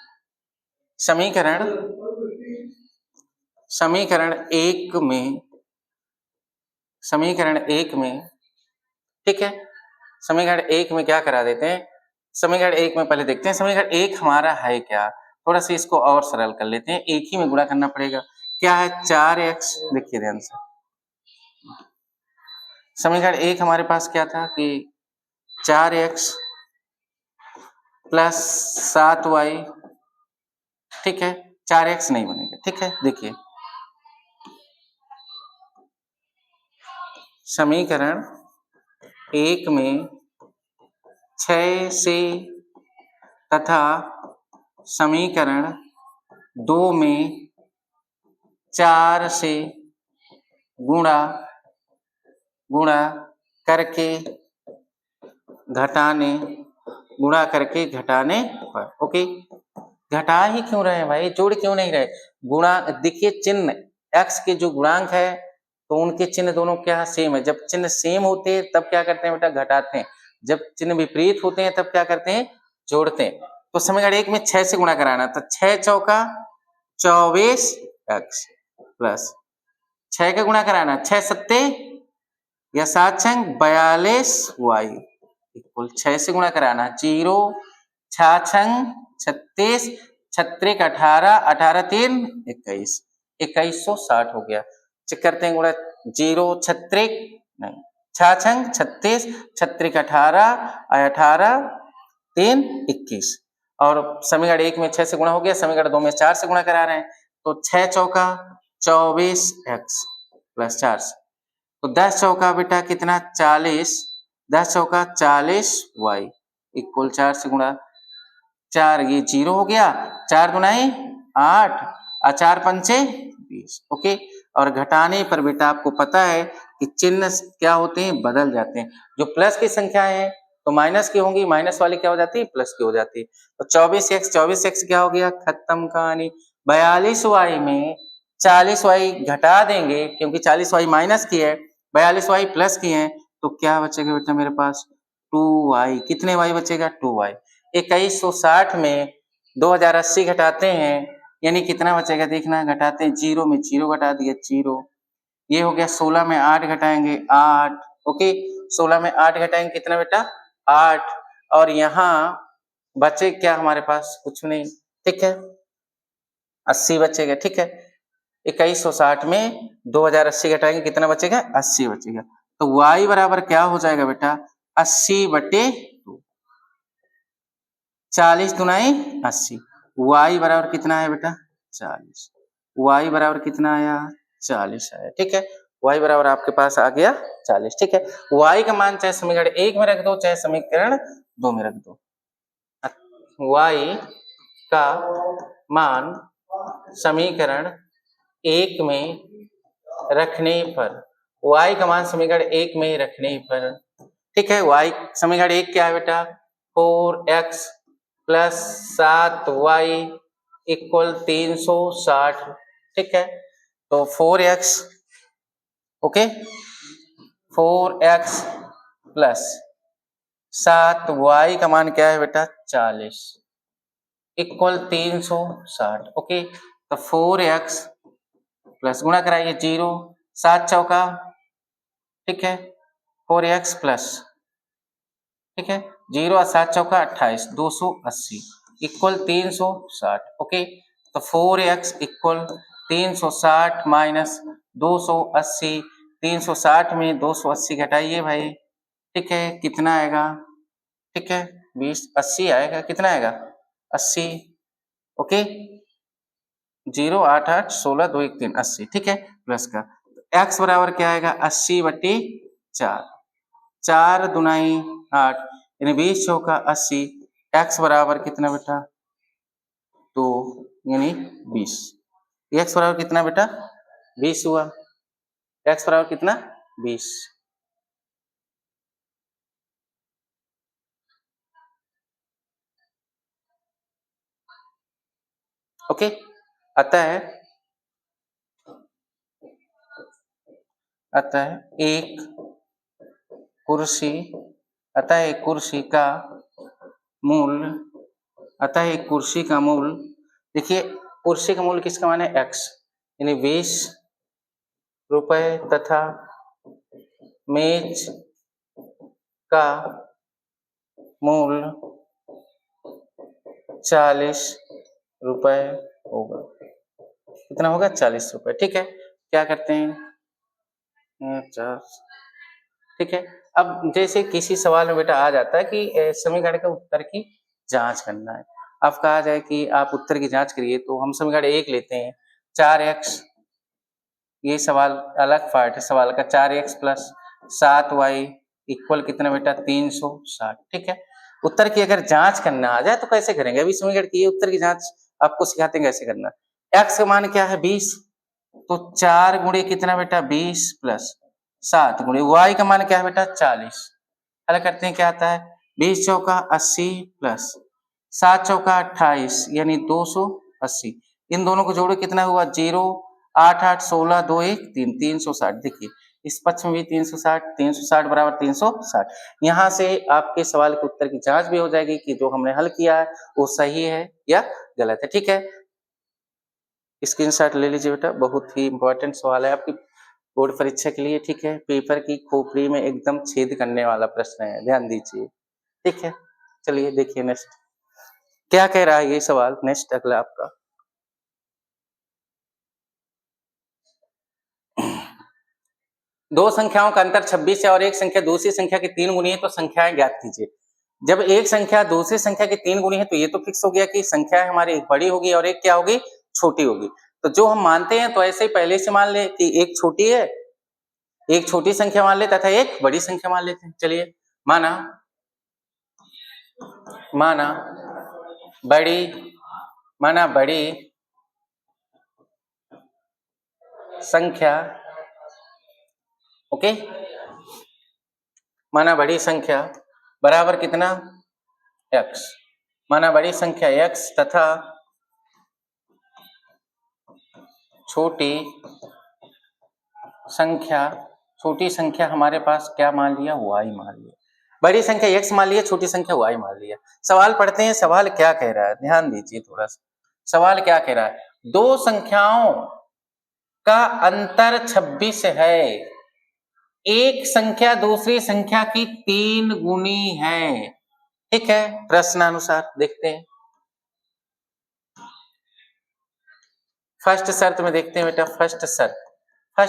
समीकरण एक में ठीक है, समीकरण एक में क्या करा देते हैं, समीकरण एक में पहले देखते हैं समीकरण एक हमारा है क्या, थोड़ा सा इसको और सरल कर लेते हैं, एक ही में गुणा करना पड़ेगा। क्या है, 4x, देखिए ध्यान से, समीकरण एक हमारे पास क्या था कि 4x प्लस 7y, ठीक है, 4x नहीं बनेगा। ठीक है, देखिए समीकरण एक में 6 से तथा समीकरण 2 में 4 से गुणा करके घटाने पर, ओके, घटा ही क्यों रहे हैं भाई, जोड़ क्यों नहीं रहे, गुणा, देखिए चिन्ह x के जो गुणांक है तो उनके चिन्ह दोनों क्या सेम है, जब चिन्ह सेम होते हैं तब क्या करते हैं बेटा, घटाते हैं, जब चिन्ह विपरीत होते हैं तब क्या करते हैं, जोड़ते हैं। तो समीकरण एक में 6 से गुणा कराना, तो 6 चौका 24x प्लस 6 का गुणा कराना, 6 सत्ते या 7 छंग 42y इक्वल 6 से गुणा कराना, 0 6 छंग 36, 36 18, 18 3 21, 2160 हो गया। चेक करते हैं गुणा, 0 36 नहीं, 6 छंग 36, 36 18, 18 3 21, और समीकरण एक में 6 से गुणा हो गया, समीकरण 2 में 4 से गुणा करा रहे हैं, तो 6 चौका 24x प्लस 4 से, तो 10 चौका बेटा कितना 40, 10 चौका 40y इक्वल 4 से गुणा 4, ये 0 हो गया, 4 दुनाई 8 और 4 पंचे 20, ओके। और घटाने पर बेटा आपको पता है कि चिन्ह क्या होते हैं, बदल जाते हैं, जो प्लस की संख्या है तो माइनस की होंगी, माइनस वाली क्या हो जाती है, प्लस की हो जाती है। तो 24x क्या हो गया, खत्म कहानी। 42y में 40y घटा देंगे क्योंकि 40y माइनस की है, 42y प्लस की है, तो क्या बचेगा बेटा मेरे पास, 2y, कितने y बचेगा, 2y। 2160 में 2080 घटाते हैं यानी कितना बचेगा, देखना, घटाते हैं, 0 में 0 घटा दिया 0, ये हो गया, 16 में 8 घटाएंगे 8, ओके, 16 में 8 घटाएंगे कितना बेटा, 8, और यहाँ बचे क्या हमारे पास, कुछ नहीं, ठीक है, 80 बचेगा। ठीक है, 2160 में 2080 घटाएंगे कितना बचेगा, 80 बचेगा। तो y बराबर क्या हो जाएगा बेटा, 80/2, 40 दुनाई 80, y बराबर कितना है बेटा, 40, y बराबर कितना आया, 40 आया। ठीक है, y बराबर आपके पास आ गया 40। ठीक है, y का मान चाहे समीकरण एक में रख दो चाहे समीकरण 2 में रख दो, y का मान समीकरण एक में रखने पर, y का मान समीकरण एक में रखने पर, ठीक है, y समीकरण एक क्या है बेटा, 4x प्लस 7y इक्वल 360। ठीक है, तो 4x, okay, 4x plus 7y का मान क्या है बेटा, 40 इक्वल 360, ओके। तो 4x प्लस गुणा कराइए 0, 7 चौका, ठीक है, 4x प्लस, ठीक है, 0 और 7 चौका 28, 280 इक्वल 360, ओके। तो 4x इक्वल 360 माइनस 280, 360 में 280 घटाइए भाई, ठीक है, कितना आएगा, ठीक है, 20 80 आएगा, कितना आएगा, 80, ओके। 0 8 8 16 2 1 3 80, ठीक है, प्लस का x बराबर क्या आएगा 80/4, 4 दुनाई 8 यानी 20 चौका 80, x बराबर कितना बेटा 2 यानी 20, x बराबर कितना बेटा 20 हुआ, x बराबर कितना 20। ओके, अतः एक कुर्सी का मूल, एक कुर्सी का मूल, देखिए कुर्सी का मूल किसका मान है x, यानी 20 रुपए तथा मेज का मूल 40 रुपए होगा, कितना होगा 40 रुपए, ठीक है। क्या करते हैं 50, ठीक है। अब जैसे किसी सवाल में बेटा आ जाता है कि समीकरण के उत्तर की जांच करना है, अब कहा जाए कि आप उत्तर की जांच करिए, तो हम समीकरण 1 लेते हैं 4x, ये सवाल अलग पार्ट है सवाल का, 4x प्लस 7y इक्वल कितना बेटा 360, ठीक है। उत्तर की अगर जांच करना आ जाए तो कैसे करेंगे, अभी समीकरण की उत्तर की जांच आपको सिखाते हैं कैसे करना। x का मान क्या है 20, तो 4 गुणे कितना बेटा 20 प्लस 7 गुणे y का मान क्या है बेटा 40, हल करते हैं क्या आता है 20 चौका 80 प्लस 7 चौका 28 यानी 280, इन दोनों को जोड़ो कितना हुआ 0 8 8 16 2 1 3 360, देखिए इस पक्ष में भी 360, 360 बराबर 360, यहाँ से आपके सवाल के उत्तर की जांच भी हो जाएगी कि जो हमने हल किया है वो सही है या गलत है, ठीक है। स्क्रीनशॉट ले लीजिए बेटा, बहुत ही इंपॉर्टेंट सवाल है आपकी बोर्ड परीक्षा के लिए, ठीक है। पेपर की खोपड़ी में एकदम छेद करने वाला प्रश्न है, ध्यान दीजिए, ठीक है। चलिए देखिए नेक्स्ट क्या कह रहा है ये सवाल, नेक्स्ट अगला आपका दो संख्याओं का अंतर 26 है और एक संख्या दूसरी संख्या की 3 गुनी है, तो संख्याएं ज्ञात कीजिए। जब एक संख्या दूसरी संख्या की 3 गुनी है तो ये तो फिक्स हो गया कि संख्या हमारी एक बड़ी होगी और एक क्या होगी छोटी होगी, तो जो हम मानते हैं तो ऐसे ही पहले से मान ले कि एक छोटी है, एक छोटी संख्या मान ले तथा एक बड़ी संख्या मान लेते हैं। चलिए माना बड़ी संख्या, ओके, माना बड़ी संख्या बराबर कितना x, माना बड़ी संख्या x तथा छोटी संख्या हमारे पास क्या मान लिया y मान लिया, बड़ी संख्या x मान लिया, छोटी संख्या y मान लिया। सवाल पढ़ते हैं, सवाल क्या कह रहा है, ध्यान दीजिए थोड़ा सा, सवाल क्या कह रहा है, दो संख्याओं का अंतर 26 है, एक संख्या दूसरी संख्या की 3 गुनी है, ठीक है। प्रश्नानुसार देखते हैं, फर्स्ट शर्त में देखते हैं बेटा, फर्स्ट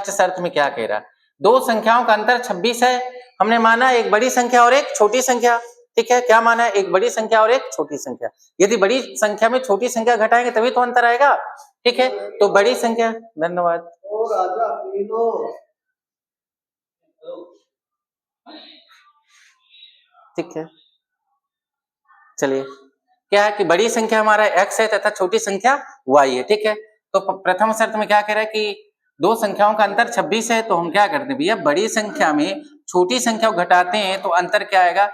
शर्त में क्या कह रहा है, दो संख्याओं का अंतर 26 है, हमने माना एक बड़ी संख्या और एक छोटी संख्या, ठीक है। क्या माना है, एक बड़ी संख्या और एक छोटी संख्या, यदि बड़ी संख्या में छोटी संख्या घटाएंगे तभी तो अंतर आएगा, ठीक है। तो बड़ी संख्या, धन्यवाद, ठीक है। चलिए क्या है कि बड़ी संख्या हमारा x है तथा छोटी संख्या y है, ठीक है। तो प्रथम शर्त में क्या कह रहा है कि दो संख्याओं का अंतर 26 है, तो हम क्या करते हैं भैया, बड़ी संख्या में छोटी संख्या को घटाते हैं तो अंतर क्या आएगा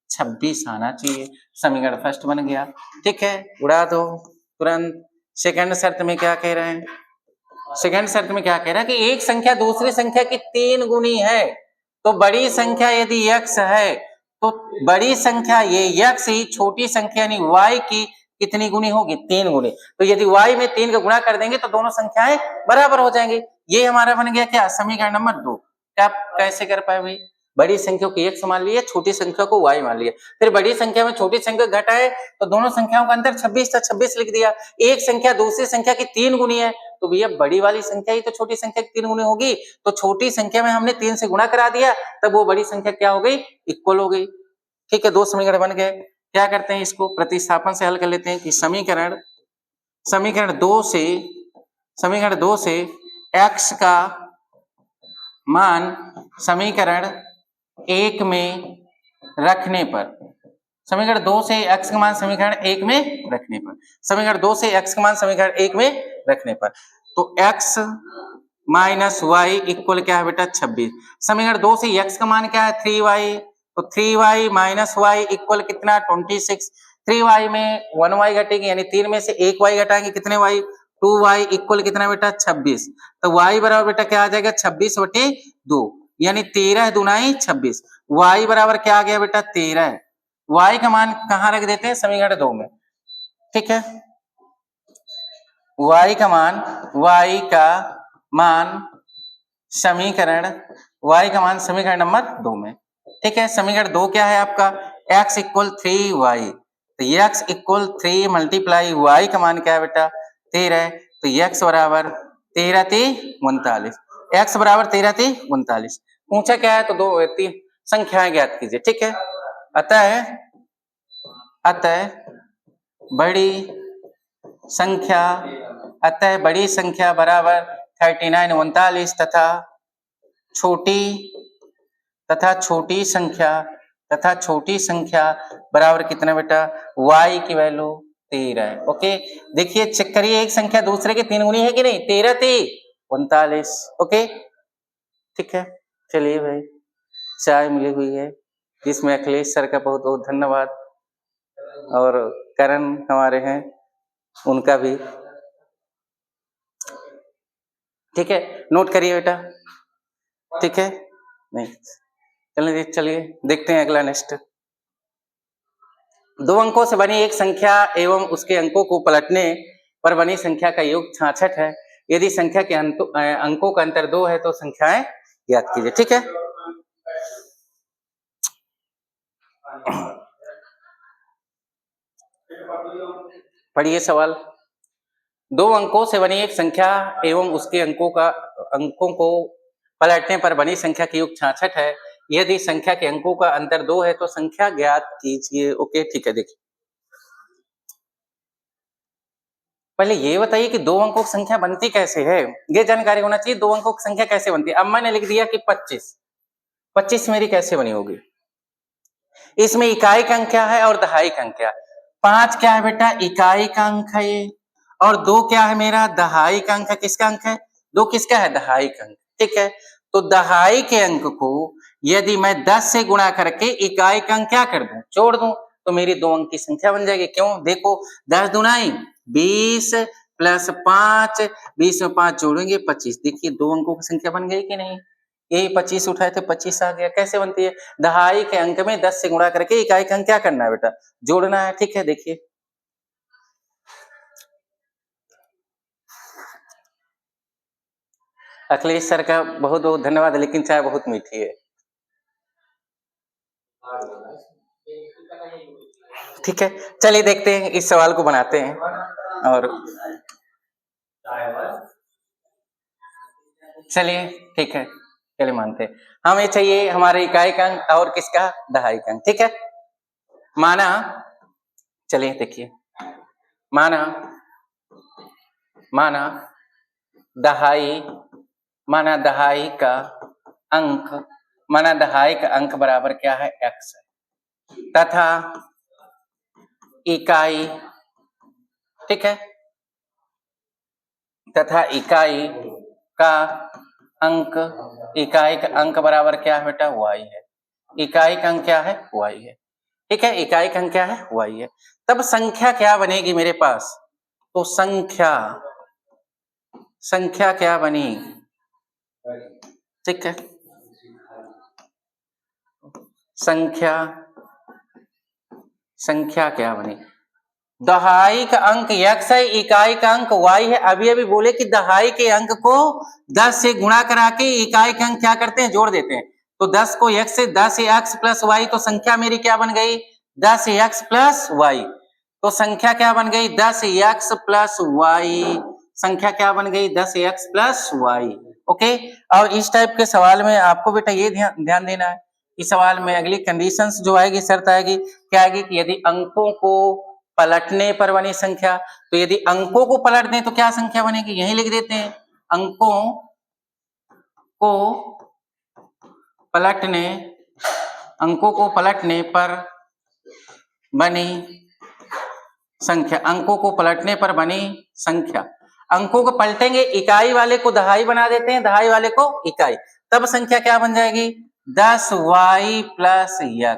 26 आना चाहिए, समीकरण फर्स्ट बन गया, ठीक है, उड़ा दो तुरंत। सेकंड शर्त में क्या कह रहे हैं, सेकंड शर्त में क्या कह रहा है कि एक संख्या दूसरी संख्या की 3 गुनी है, तो बड़ी संख्या यदि x है तो बड़ी संख्या ये x ही छोटी संख्या यानी y की कितनी गुनी होगी 3 गुनी, तो यदि y में 3 का गुणा कर देंगे तो दोनों संख्याएं बराबर हो जाएंगी। ये हमारा बन गया क्या समीकरण नंबर 2। क्या आप कैसे कर पाए भाई, बड़ी संख्या को x मान लिया, छोटी संख्या को y मान लिया, फिर बड़ी संख्या में छोटी संख्या घटाए तो दोनों संख्याओं का अंतर 26 था, 26 लिख दिया। एक संख्या दूसरी संख्या की 3 गुनी है, तो भैया बड़ी वाली संख्या ही तो छोटी संख्या की 3 गुनी होगी, तो छोटी संख्या में हमने 3 से गुणा करा दिया, तब वो बड़ी संख्या क्या हो गई इक्वल हो गई, ठीक है। दो समीकरण बन गए। क्या करते हैं, इसको प्रतिस्थापन से हल कर लेते हैं कि समीकरण 2 से समीकरण 2 से x का मान समीकरण 1 में रखने पर, समीकरण 2 से x का मान समीकरण 1 में रखने पर, समीकरण 2 से x का मान समीकरण 1 में रखने पर, तो x माइनस वाई इक्वल क्या है बेटा 26। समीकरण 2 से x का मान क्या है 3y, तो 3y माइनस वाई इक्वल कितना 26। 3y में 1y घटेगी यानी 3 में से 1y घटाएंगे कितने y, 2y इक्वल कितना बेटा 26। तो y बराबर बेटा क्या आ जाएगा 26/2 यानी 13 दूनाई 26। y बराबर क्या आ गया बेटा 13। y का मान कहाँ रख देते हैं समीकरण 2 में, ठीक है। y का मान समीकरण नंबर 2 में, ठीक है। समीकरण 2 क्या है आपका x इक्वल 3y, तो x इक्वल 3 मल्टीप्लाई y का मान क्या है बेटा 13, तो x बराबर 13 × 39, x बराबर 13 × 39। पूछा क्या है तो 2 संख्याएं ज्ञात कीजिए, ठीक है। अतः बड़ी संख्या बराबर 39 39 तथा छोटी संख्या बराबर कितना बेटा y की वैल्यू 13 है। ओके, देखिए चेक करिए एक संख्या दूसरे के 3 गुनी है कि नहीं, 13 × 39। ओके, ठीक है। चलिए भाई, चाय मिली हुई है जिसमें अखिलेश सर का बहुत बहुत धन्यवाद, और करण हमारे हैं उनका भी, ठीक है। नोट करिए बेटा, ठीक है। नहीं चलिए देखते हैं अगला नेक्स्ट। 2 अंकों से बनी एक संख्या एवं उसके अंकों को पलटने पर बनी संख्या का योग 66 है। यदि संख्या के अंकों का अंतर 2 है तो संख्याएं ज्ञात कीजिए, ठीक है। पढ़िए सवाल। 2 अंकों से बनी एक संख्या एवं उसके अंकों को पलटने पर बनी संख्या का योग 66 है। यदि संख्या के अंकों का अंतर 2 है तो संख्या ज्ञात कीजिए। ओके, ठीक है। देखिए पहले ये बताइए कि 2 अंकों की संख्या बनती कैसे है, ये जानकारी होना चाहिए। 2 अंकों की संख्या कैसे बनती है। अब मैंने लिख दिया कि 25 मेरी कैसे बनी होगी। इसमें इकाई का अंक क्या है और दहाई का अंक क्या है। 5 क्या है बेटा इकाई का अंक है ये, और 2 क्या है मेरा दहाई का अंक है। किसका अंक है 2, किसका है दहाई का अंक, ठीक है। तो दहाई के अंक को यदि मैं 10 से गुणा करके इकाई का अंक क्या कर दूं जोड़ दूं तो मेरी 2 अंक की संख्या बन जाएगी। क्यों, देखो 10 दूनाई 20 प्लस 5, 20 में 5 जोड़ेंगे 25। देखिए 2 अंकों की संख्या बन गई कि नहीं। यही 25 उठाए थे 25 आ गया। कैसे बनती है, दहाई के अंक में 10 से गुणा करके इकाई का अंक क्या करना है बेटा जोड़ना है, ठीक है। देखिए अखिलेश सर का बहुत बहुत धन्यवाद, लेकिन चाय बहुत मीठी है, ठीक है। चलिए देखते हैं इस सवाल को बनाते हैं, और चलिए ठीक है, चलिए मानते हैं हमें चाहिए हमारे इकाई का अंक और किसका दहाई का अंक, ठीक है। माना, चलिए देखिए, माना दहाई का अंक बराबर क्या है x है, तथा इकाई, ठीक है, तथा इकाई का अंक बराबर क्या है बेटा y है। इकाई का अंक क्या है y है, ठीक है। इकाई का अंक क्या है y है। तब संख्या क्या बनेगी मेरे पास, तो संख्या क्या बनी, ठीक है। संख्या क्या बनी, दहाई का अंक x है, इकाई का अंक y है। अभी बोले कि दहाई के अंक को 10 से गुणा करा के इकाई का अंक क्या करते हैं जोड़ देते हैं। तो 10 को x से 10x प्लस y, तो संख्या मेरी क्या बन गई 10x प्लस y। तो संख्या क्या बन गई 10x प्लस y, संख्या क्या बन गई 10x प्लस y। ओके, और इस टाइप के सवाल में आपको बेटा ये ध्यान देना है, इस सवाल में अगली कंडीशंस जो आएगी, शर्त आएगी क्या आएगी कि यदि अंकों को पलटने पर बनी संख्या। तो यदि अंकों को पलट दें तो क्या संख्या बनेगी, यही लिख देते हैं, अंकों को पलटने, अंकों को पलटने पर बनी संख्या, अंकों को पलटने पर बनी संख्या। अंकों को पलटेंगे, इकाई वाले को दहाई बना देते हैं, दहाई वाले को इकाई, तब संख्या क्या बन जाएगी 10y प्लस x।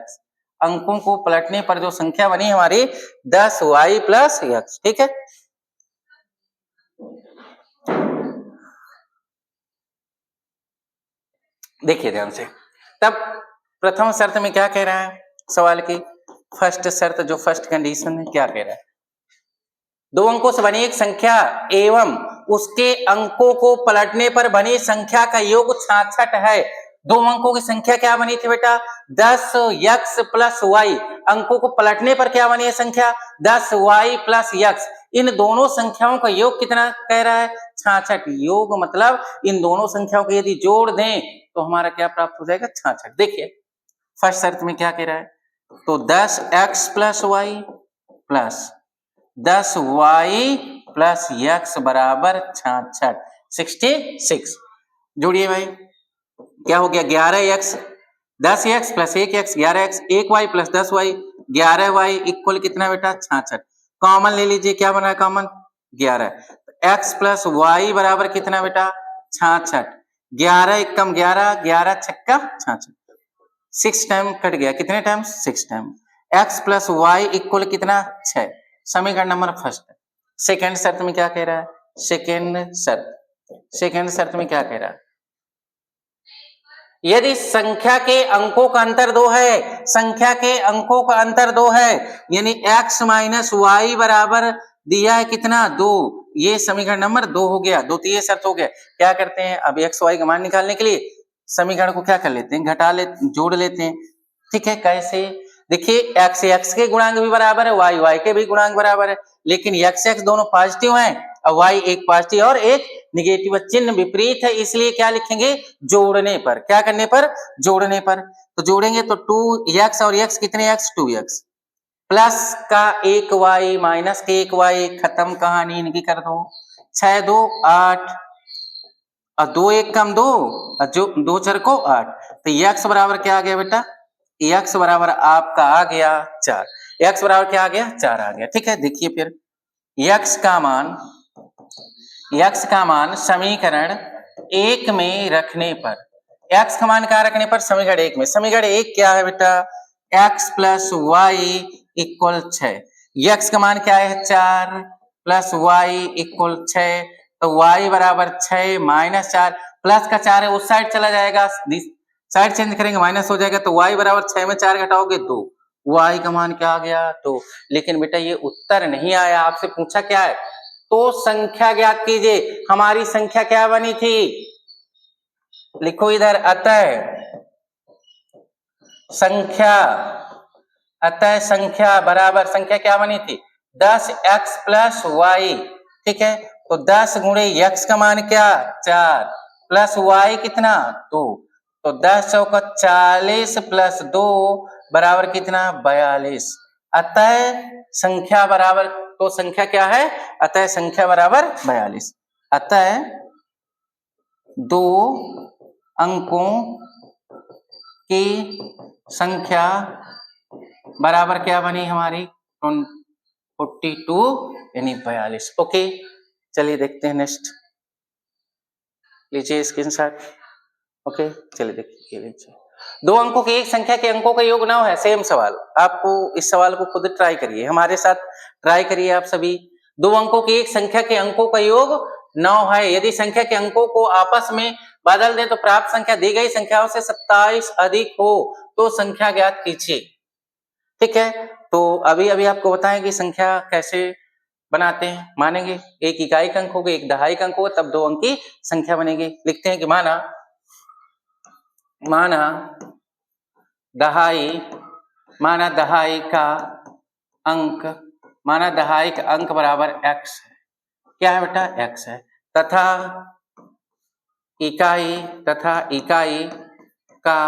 अंकों को पलटने पर जो संख्या बनी हमारी 10y प्लस x। ठीक है, देखिए ध्यान से। तब प्रथम शर्त में क्या कह रहा है सवाल की, फर्स्ट शर्त जो फर्स्ट कंडीशन है क्या कह रहा है, दो अंकों से बनी एक संख्या एवं उसके अंकों को पलटने पर बनी संख्या का योग 66 है। दो अंकों की संख्या क्या बनी थी बेटा 10x प्लस y, अंकों को पलटने पर क्या बनी है संख्या 10y प्लस x। इन दोनों संख्याओं का योग कितना कह रहा है 66। योग मतलब इन दोनों संख्याओं को यदि जोड़ दें तो हमारा क्या प्राप्त हो जाएगा 66। देखिए फर्स्ट शर्त में क्या कह रहा है, तो 10x plus y plus 10y plus x बराबर 66, 66। जोड़िए भाई, क्या हो गया 11x, 10x plus 1x 11x, 1y plus 10y 11y equal कितना बेटा 66। कॉमन ले लीजिए, क्या बना है कॉमन 11, x प्लस y बराबर कितना बेटा 66, 11 एकम 11, 11 छक्का 66, 6 टाइम कट गया, कितने time 6 time. x plus y equal कितना 6, समीकरण नंबर फर्स्ट। सेकेंड शर्त में क्या कह रहा है, सेकेंड शर्त में क्या कह रहा है, यदि संख्या के अंकों का अंतर 2 है, संख्या के अंकों का अंतर 2 है, यानी x माइनस वाई बराबर दिया है कितना 2, ये समीकरण नंबर 2 हो गया, द्वितीय शर्त हो गया। क्या करते हैं अब x y का मान निकालने के लिए समीकरण को क्या कर लेते हैं घटा ले, जोड़ लेते हैं। ठीक है, कैसे, देखिए x के गुणांक भी बराबर है, y के भी गुणांक बराबर है, लेकिन x दोनों पॉजिटिव हैं और y एक पॉजिटिव और एक निगेटिव, चिन्ह विपरीत है, इसलिए क्या लिखेंगे जोड़ने पर, क्या करने पर जोड़ने पर। तो जोड़ेंगे तो 2x और x कितने x 2x प्लस का 1y माइनस के 1y, खत्म कहानी इनकी कर दो, 6 2 8 और 2 1 कम 2 और जो 2 4 को 8, तो x बराबर क्या आ गया बेटा, x बराबर आपका आ गया 4, x बराबर क्या आ गया 4 आ गया। ठीक है, देखिए फिर x का मान समीकरण 1 में रखने पर, x का मान क्या रखने पर समीकरण 1 में, समीकरण 1 क्या है बेटा x plus y equal 6, x का मान क्या है 4 प्लस वाई इक्वल 6, तो y बराबर 6 माइनस 4, प्लस का 4 है उस साइड चला जाएगा, साइड चेंज करेंगे माइनस हो जाएगा, तो y बराबर 6 में 4 घटाओगे 2, y का मान क्या आ गया 2। लेकिन बेटा ये उत्तर नहीं आया, आपसे पूछा क्या है, तो संख्या ज्ञात कीजिए। हमारी संख्या क्या बनी थी, लिखो इधर अतः संख्या बराबर, संख्या क्या बनी थी 10x प्लस वाई। ठीक है, तो 10 गुणे x का मान क्या 4 प्लस y कितना 2, तो 10 चौका 40 प्लस 2 बराबर कितना 42। अतः संख्या बराबर, तो संख्या क्या है, अतः संख्या बराबर 42। अतः दो अंकों की संख्या बराबर क्या बनी हमारी 42 यानी 42। ओके, चलिए देखते हैं नेक्स्ट, लीजिए स्क्रीनशॉट। ओके चलिए देखिए, लीजिए दो अंकों की एक संख्या के अंकों का योग 9 है, सेम सवाल, आपको इस सवाल को खुद ट्राई करिए, हमारे साथ ट्राई करिए आप सभी। दो अंकों की एक संख्या के अंकों का योग 9 है, यदि संख्या के अंकों को आपस में बदल दें तो प्राप्त संख्या दी गई संख्याओं से 27 अधिक हो तो संख्या ज्ञात कीजिए। ठीक है, तो अभी अभी आपको बताएं कि संख्या कैसे बनाते हैं, मानेंगे एक इकाई का अंक होगा एक दहाई का अंक होगा तब 2 अंक की संख्या बनेगी। लिखते हैं कि माना दहाई का अंक बराबर x है, क्या है बेटा x है, तथा इकाई का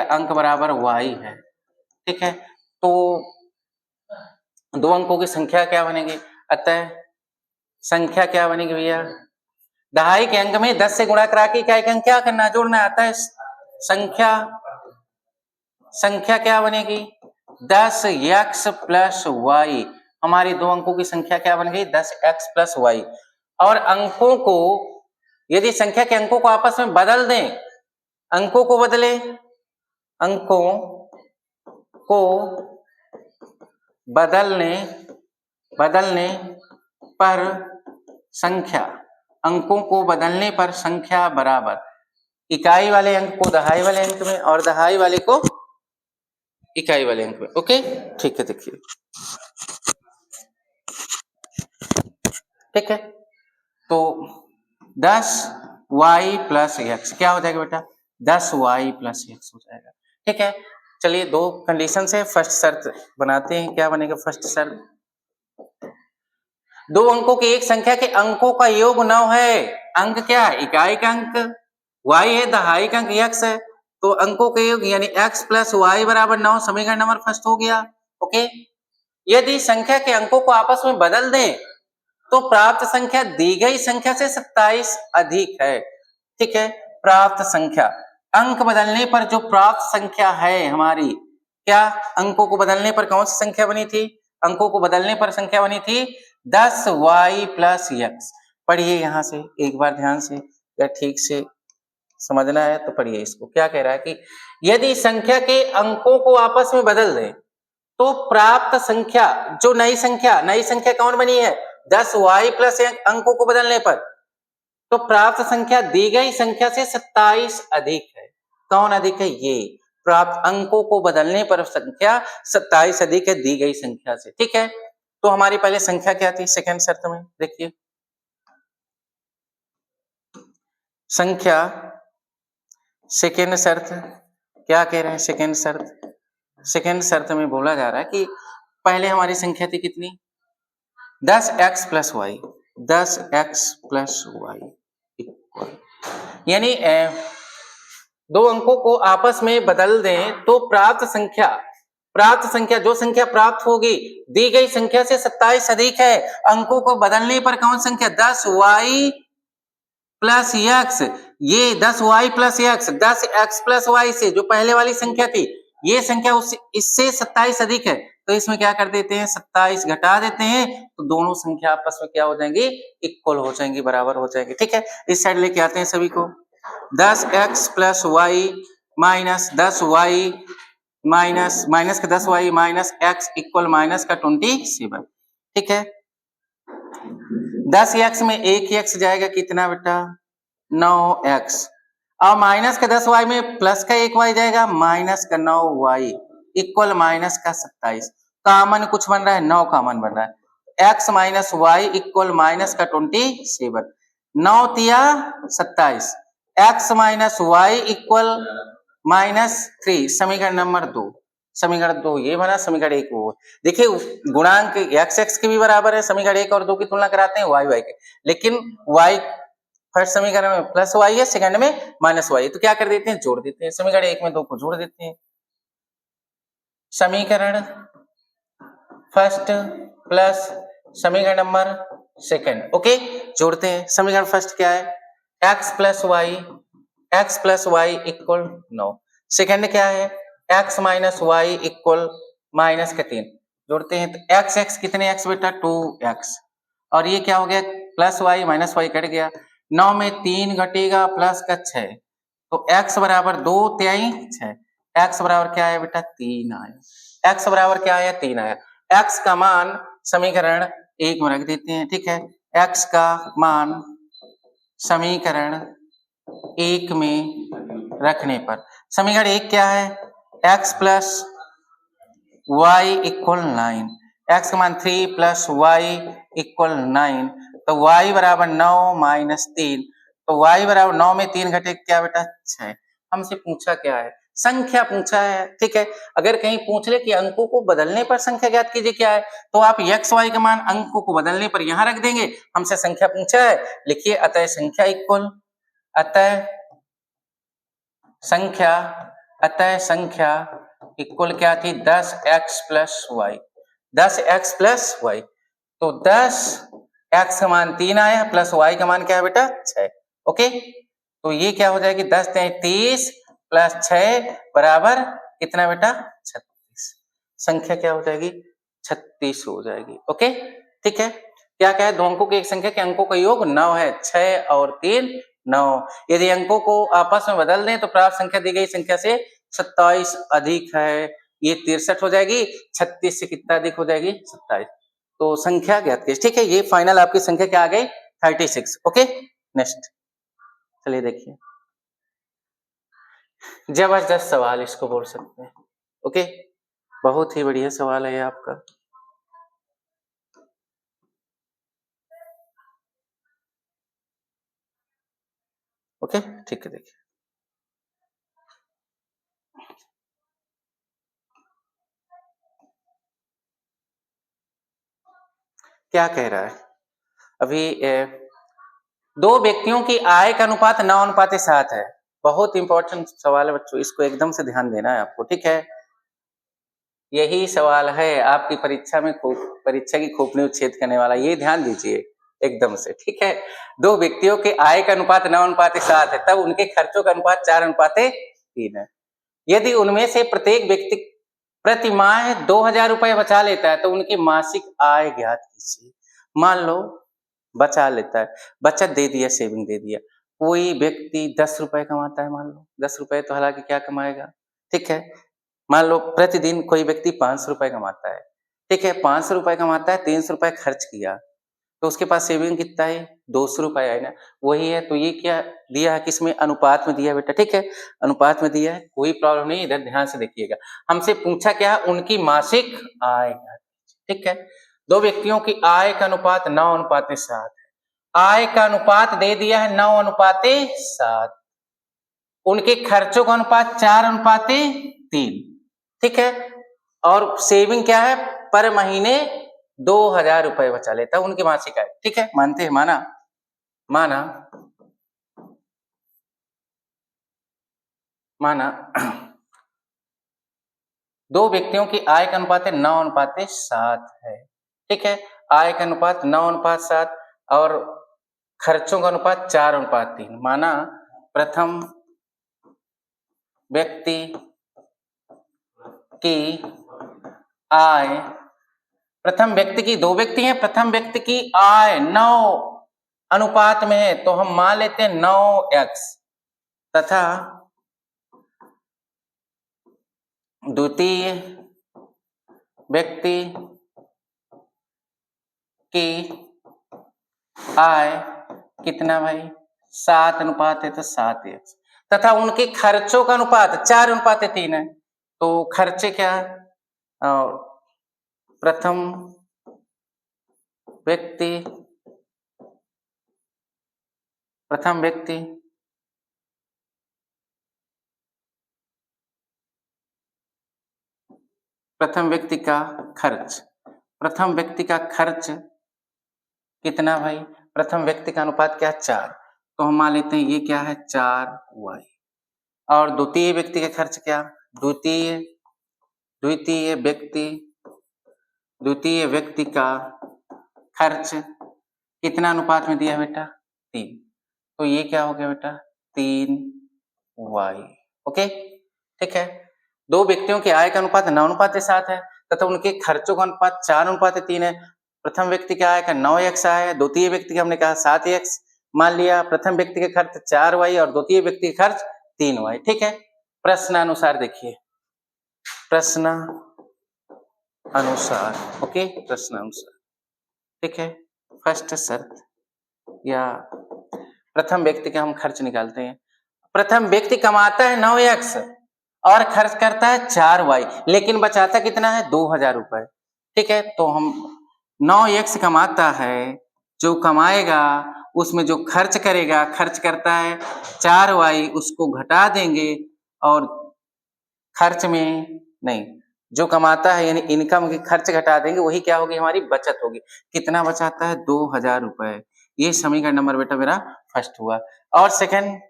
अंक बराबर y है। ठीक है, तो दो अंकों की संख्या क्या बनेगी, अतः संख्या क्या बनेगी भैया, दहाई के अंक में 10 से गुणा करा के इकाई के अंक क्या करना, जोड़ना। अतः संख्या क्या बनेगी 10x प्लस वाई, हमारी दो अंकों की संख्या क्या बन गई 10x प्लस वाई। और अंकों को, यदि संख्या के अंकों को आपस में बदल दें, अंकों को बदले, अंकों को बदलने पर संख्या, अंकों को बदलने पर संख्या बराबर इकाई वाले अंक को दहाई वाले अंक में और दहाई वाले को इकाई वाले अंक में। ओके, ठीक है, देखिए, ठीक है। तो 10y प्लस एक्स क्या हो जाएगा बेटा, 10y प्लस एक्स हो जाएगा। ठीक है, चलिए दो कंडीशन से फर्स्ट शर्त बनाते हैं। क्या बनेगा फर्स्ट शर्त, दो अंकों की एक संख्या के अंकों का योग 9 है। अंक क्या है, इकाई का अंक y है, दहाई का अंक x है, तो अंकों के योग यानी x प्लस वाई बराबर 9, समीकरण नंबर फर्स्ट हो गया। ओके, यदि संख्या के अंकों को आपस में बदल दें तो प्राप्त संख्या दी गई संख्या से 27 अधिक है। ठीक है, प्राप्त संख्या, अंक बदलने पर जो प्राप्त संख्या है हमारी, क्या अंकों को बदलने पर कौन सी संख्या बनी थी, अंकों को बदलने पर संख्या बनी थी 10y प्लस एक्स। पढ़िए यहां से एक बार ध्यान से, या ठीक से समझना है तो पढ़िए इसको। क्या कह रहा है कि यदि संख्या के अंकों को आपस में बदल दें तो प्राप्त संख्या, जो नई संख्या कौन बनी है 10y प्लस अंकों को बदलने पर, तो प्राप्त संख्या दी गई संख्या से 27 अधिक है। कौन अधिक है, ये प्राप्त अंकों को बदलने पर संख्या 27 अधिक है दी गई संख्या से। ठीक है, तो हमारी पहले संख्या क्या थी सेकंड शर्त में, देखिए संख्या सेकंड शर्त क्या कह रहे हैं, सेकंड शर्त में बोला जा रहा है कि पहले हमारी संख्या थी कितनी 10x plus y, 10x plus y equal, यानी दो अंकों को आपस में बदल दें तो प्राप्त संख्या जो संख्या प्राप्त होगी दी गई संख्या से 27 अधिक है। अंकों को बदलने पर कौन संख्या 10y प्लस एक्स, ये 10y plus x 10x plus Y से जो पहले वाली संख्या थी, ये संख्या इससे 27 अधिक है, तो इसमें क्या कर देते हैं 27 घटा देते हैं, तो दोनों संख्या आपस में क्या हो जाएंगी इक्वल हो जाएंगी, बराबर हो जाएंगी। ठीक है, इस साइड लेके आते हैं सभी को, 10x plus y minus 10y minus का 10y minus x equal minus का 27। ठीक है, 10x में एक x जाएगा कितना बेटा 9x, और माइनस का 10y में प्लस का एक y जाएगा माइनस का 9y इक्वल माइनस का 27। कॉमन कुछ बन रहा है 9 कॉमन बन रहा है, x minus y equal minus का 27, 9 तिया 27, x minus y equal minus 3, समीकरण नंबर 2, समीकरण 2 ये बना, समीकरण 1 वो। देखिए गुणांक x के भी बराबर है, समीकरण 1 और 2 की तुलना कराते हैं y के, लेकिन y फर्स्ट समीकरण में प्लस y है, सेकंड में माइनस y है, तो क्या कर देते हैं जोड़ देते हैं, समीकरण 1 में 2 को जोड़ देते हैं, समीकरण फर्स्ट प्लस समीकरण नंबर सेकंड। ओके, जोड़ते हैं, समीकरण फर्स्ट क्या है x plus y equal 9, second क्या है x minus y equal minus का 3, जोड़ते हैं तो x कितने x बेटा 2x, और ये क्या हो गया plus y minus y cut गया, 9 में 3 घटेगा प्लस का 6, तो x बराबर 2 तिहाई 6, x बराबर क्या है बेटा 3 आया, x बराबर क्या आया 3 आया। x का मान समीकरण 1 में रख देते हैं। ठीक है, x का मान समीकरण 1 में रखने पर, समीकरण 1 क्या है x plus y equal 9, x का मान 3 प्लस वाई इक्वल 9, तो y बराबर 9 माइनस 3, तो y बराबर 9 में 3 घटे क्या बेटा 6। हमसे पूछा क्या है संख्या पूछा है। ठीक है, अगर कहीं पूछ ले कि अंकों को बदलने पर संख्या ज्ञात कीजिए क्या है, तो आप x y का मान अंकों को बदलने पर यहां रख देंगे, हमसे संख्या पूछा है, लिखिए अतः संख्या इक्वल, अतः संख्या इक्वल क्या थी 10x plus y, 10x plus Y. तो 10x का मान 3 आया प्लस y का मान क्या है बेटा 6। ओके, तो ये क्या हो जाएगी 10 30 प्लस 6 बराबर कितना बेटा 36। संख्या क्या हो जाएगी 36 हो जाएगी। ओके, ठीक है। क्या क्या है, दो अंकों की एक संख्या के अंकों का योग 9 है, 6 और 3 9। यदि अंकों को आपस में बदल दें तो प्राप्त संख्या दी गई संख्या से 27 अधिक है, ये 63 हो जाएगी। 36 से कितना अधिक हो जाएगी 27। तो संख्या ज्ञात कीजिए। ठीक है, ये फाइनल आपकी संख्या क्या आ गई 36। ओके, नेक्स्ट चलिए देखिए, जबरदस्त सवाल इसको बोल सकते हैं। ओके, बहुत ही बढ़िया सवाल है ये आपका। ओके, ठीक है, देखिए क्या कह रहा है। अभी दो व्यक्तियों की आय का अनुपात 9:7 है। बहुत इंपॉर्टेंट सवाल है बच्चों, इसको एकदम से ध्यान देना है आपको। ठीक है, यही सवाल है आपकी परीक्षा में, परीक्षा की खोपड़ी उच्छेद करने वाला, ये ध्यान दीजिए एकदम से। ठीक है, दो व्यक्तियों के आय का अनुपात 9:7 है, तब उनके खर्चों का अनुपात 4:3 है। यदि उनमें से प्रत्येक व्यक्ति प्रति माह 2000 रुपए बचा लेता है तो उनकी मासिक आय ज्ञात कीजिए। मान लो बचा लेता है, बचत दे दिया, सेविंग दे दिया। कोई व्यक्ति 10 रुपए कमाता है, मान लो 10 रुपए, तो हालांकि क्या कमाएगा, ठीक है। मान लो प्रतिदिन कोई व्यक्ति 500 रुपए कमाता है, ठीक है, 500 रुपए कमाता है, 300 रुपए खर्च किया, तो उसके पास सेविंग कितना है 200 रुपए है ना, वही है। तो ये क्या दिया है, किसमें अनुपात में दिया है बेटा, ठीक है, अनुपात में दिया है, कोई प्रॉब्लम नहीं। इधर ध्यान से देखिएगा, हमसे पूछा क्या है, उनकी मासिक आय। ठीक है, दो व्यक्तियों की आय का अनुपात 9:7 है। आय का अनुपात दे दिया है 9:7, उनके खर्चों का अनुपात 4:3। ठीक है, और सेविंग क्या है, पर महीने 2000 रुपए बचा लेता है उनकी मासिक आय। ठीक है, मानते हैं, माना माना माना दो व्यक्तियों की आय का अनुपात है 9:7 है। ठीक है, आय का अनुपात 9:7 और खर्चों का अनुपात 4:3। माना प्रथम व्यक्ति की आय, प्रथम व्यक्ति की, दो व्यक्ति हैं, प्रथम व्यक्ति की आय 9 अनुपात में है, तो हम मान लेते हैं 9x, तथा द्वितीय व्यक्ति की आय कितना भाई 7 अनुपात है, तो 7x, तथा उनके खर्चों का अनुपात 4:3 है। तो खर्चे क्या, प्रथम व्यक्ति प्रथम व्यक्ति का खर्च, प्रथम व्यक्ति का खर्च कितना भाई, प्रथम व्यक्ति का अनुपात क्या 4, तो हम मान लेते हैं ये क्या है 4y। और द्वितीय व्यक्ति का खर्च क्या, द्वितीय व्यक्ति का खर्च कितना अनुपात में दिया है बेटा 3, तो ये क्या हो गया बेटा 3y। ओके, ठीक है, दो व्यक्तियों की आय का अनुपात 9:7 है, तथा उनके खर्चों का अनुपात 4:3 है। प्रथम व्यक्ति की आय का 9x आया है, द्वितीय व्यक्ति का हमने कहा 7x मान लिया। प्रथम व्यक्ति के खर्च 4y और द्वितीय व्यक्ति के खर्च 3y। ठीक है, प्रश्न अनुसार देखिए, प्रश्न अनुसार, ओके, प्रश्न अनुसार, ठीक है। फर्स्ट शर्त या प्रथम व्यक्ति का हम खर्च निकालते हैं। प्रथम व्यक्ति कमाता है 9x और खर्च करता है 4y, लेकिन बचाता कितना है 2000 रुपए। ठीक है, तो हम 9x कमाता है, जो कमाएगा उसमें जो खर्च करेगा, खर्च करता है 4y, उसको घटा देंगे, और खर्च में नहीं, जो कमाता है यानी इनकम की खर्च घटा देंगे, वही क्या होगी हमारी बचत होगी। कितना बचाता है 2000 रुपए। ये समीकरण नंबर बेटा मेरा फर्स्ट हुआ। और सेकंड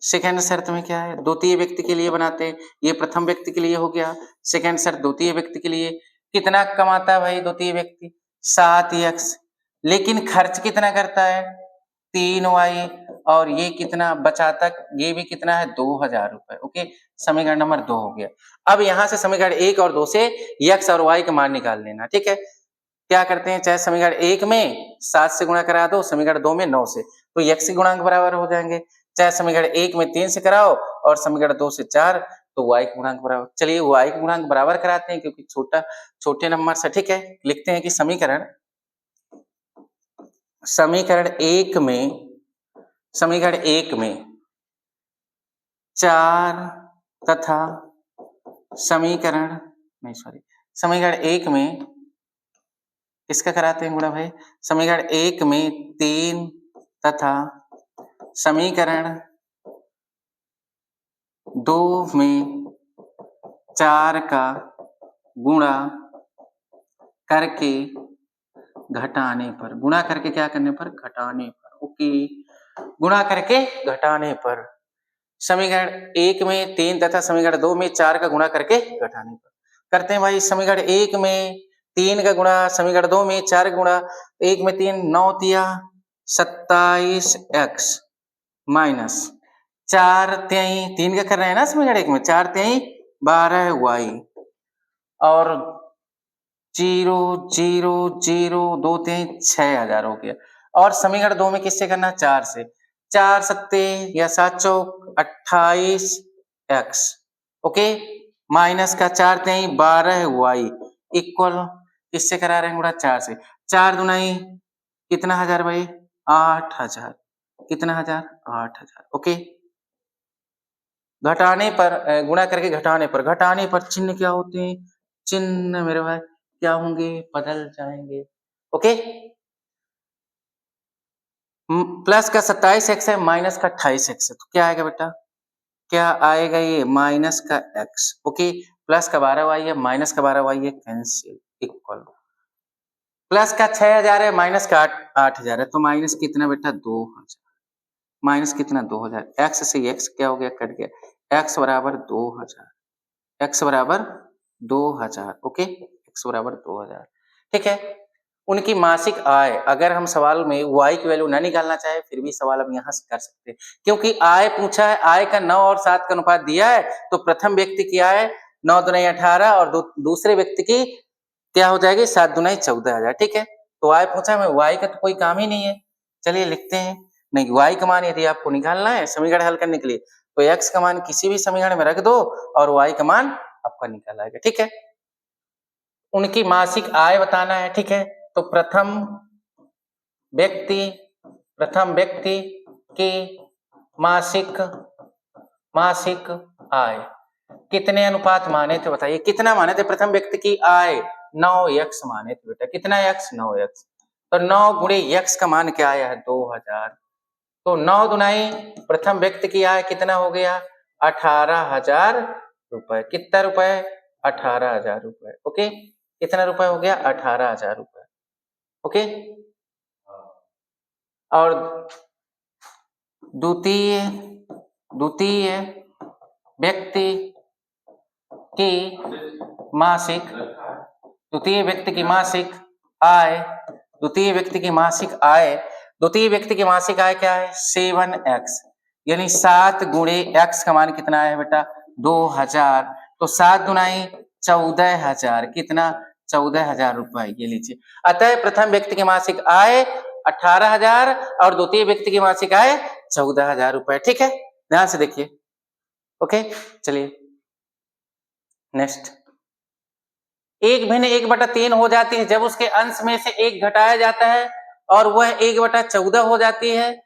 सेकंड शर्त में क्या है, द्वितीय व्यक्ति के लिए बनाते हैं, ये प्रथम व्यक्ति के लिए हो गया। सेकंड शर्त द्वितीय व्यक्ति के लिए, कितना कमाता है भाई द्वितीय व्यक्ति, 7x, लेकिन खर्च कितना करता है 3y, और ये कितना बचाता, ये भी कितना है 2000 रुपए। ओके, समीकरण नंबर 2 हो गया। अब यहां से समीकरण 1 और 2 से x और y का मान निकाल लेना। ठीक है, क्या करते हैं, चाहे समीकरण 1 में 7 से गुणा करा दो, समीकरण 2 में 9 से, तो x के गुणांक बराबर हो जाएंगे। चाहे समीकरण 1 में 3 से कराओ और समीकरण 2 से 4, तो y के गुणांक बराबर। चलिए y के गुणांक बराबर कराते हैं क्योंकि छोटे नंबर से। ठीक है, लिखते हैं कि समीकरण 1 में 4 तथा समीकरण 1 में किसका कराते हैं गुणा भाई, समीकरण 1 में 3 तथा समीकरण 2 में 4 का गुणा करके घटाने पर, गुणा करके क्या करने पर, घटाने पर। ओके, गुणा करके घटाने पर समीकरण 1 में 3 तथा समीकरण 2 में 4 का गुणा करके घटाने पर करते हैं भाई। समीकरण 1 में 3 का गुणा, समीकरण 2 में 4 का गुणा, 1 में 3 9 तिया 27x माइनस 4 3 3 का कर रहे हैं ना समीकरण 1 में, 4 3 12y और 0 0 0 2 3 6000 हो गया। और समीकरण 2 में किससे करना, 4 से, 4 सत्ते या 7 चौक 28x, ओके, माइनस का 4 3 12y इक्वल किससे करा रहे हैं गुणा, 4 से, 4 दुनाई कितना हजार भाई, 8000, कितना हजार, 8000। ओके, घटाने पर, गुणा करके घटाने पर चिन्ह क्या होते हैं, चिन्ह मेरे भाई क्या होंगे, बदल जाएंगे। ओके, प्लस का 27x है, माइनस का 28x है, तो क्या आएगा बेटा, क्या आएगा ये माइनस का x। ओके, प्लस का 12y है, माइनस का 12y है, कैंसिल, इक्वल, प्लस का 6000 है, माइनस का 8000 है, तो माइनस कितना बेटा 2000, माइनस कितना 2000, x से x क्या हो गया, कट गया, x बराबर 2000, x बराबर 2000। ओके, x बराबर 2000। ठीक है, उनकी मासिक आय, अगर हम सवाल में y की वैल्यू ना निकालना चाहे फिर भी सवाल हम यहां से कर सकते हैं, क्योंकि आय पूछा है, आय का 9 और 7 का अनुपात दिया है, तो प्रथम व्यक्ति की आय 9 दुनाई 18 और दूसरे व्यक्ति की क्या हो जाएगी, 7 दुनाई 14000। ठीक है, तो आय पूछा है, y का तो कोई काम ही नहीं है। चलिए लिखते हैं, नहीं y का मान यदि आपको निकालना है समीकरण हल करने के लिए, तो x का मान किसी भी समीकरण में रख दो और y का मान आपका निकल आएगा। ठीक है, उनकी मासिक आय बताना है। ठीक है, तो प्रथम व्यक्ति की मासिक आय कितने अनुपात माने थे, बताइए कितना माने थे, प्रथम व्यक्ति की आय 9x माने थे बेटा, कितना x, 9x, तो 9 गुणे x का मान क्या आया है 2000, तो 9 दुनाई प्रथम व्यक्ति की आय कितना हो गया 18,000 रुपए, कितना रुपए 18,000 रुपए। ओके, कितना रुपए हो गया 18,000 रुपए। ओके, और द्वितीय व्यक्ति की मासिक आय, द्वितीय व्यक्ति की मासिक आय क्या है 7x, यानी 7 गुणे x का मान कितना है बेटा 2000, तो 7 दुनाई 14,000, कितना 14,000 रुपए, ये लीजिए। अतः प्रथम व्यक्ति की मासिक आय 18,000 और द्वितीय व्यक्ति की मासिक आय 14,000 रुपए। ठीक है, ध्यान से देखिए। ओके, चलिए नेक्स्ट, 1/3 हो जाती है जब उसके अंश में से 1 घटाया जाता है और वह 1/14 हो जाती है।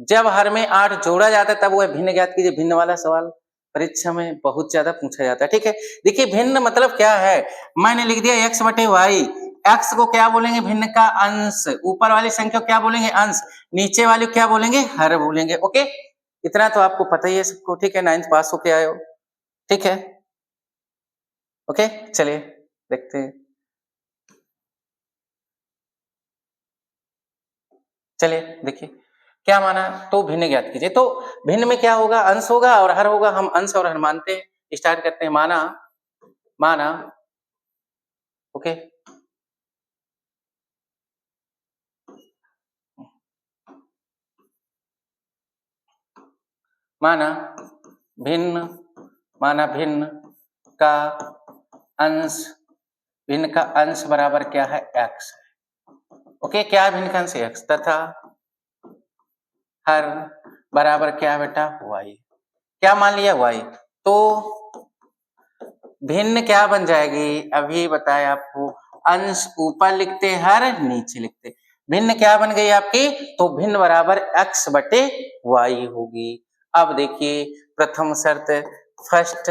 जब हर में 8 जोड़ा जाता है तब वह भिन्न ज्ञात कीजिए। भिन्न वाला सवाल परीक्षा में बहुत ज्यादा पूछा जाता है। ठीक है, देखिए भिन्न मतलब क्या है, मैंने लिख दिया x बटे वाई, x को क्या बोलेंगे, भिन्न का अंश, ऊपर वाली संख्या क्या बोलेंगे, अंश, नीचे वाली क्या बोलेंगे, हर बोलेंगे। ओके, इतना तो आपको पता ही है सबको। ठीक है, 9th पास होके आए हो। ठीक है, ओके, चलिए देखते हैं। चलिए देखिए क्या माना, तो भिन्न ज्ञात कीजिए। तो भिन्न में क्या होगा, अंश होगा और हर होगा। हम अंश और हर मानते हैं। स्टार्ट करते हैं। माना माना ओके, माना भिन्न का अंश, भिन्न का अंश बराबर क्या है, x। ओके, क्या है भिन्न का अंश, x, तथा हर बराबर क्या है बेटा, y। क्या मान लिया, y। तो भिन्न क्या बन जाएगी, अभी बताया आपको, अंश ऊपर लिखते, हर नीचे लिखते। भिन्न क्या बन गई आपकी, तो भिन्न बराबर x बटे y होगी। अब देखिए प्रथम शर्त, फर्स्ट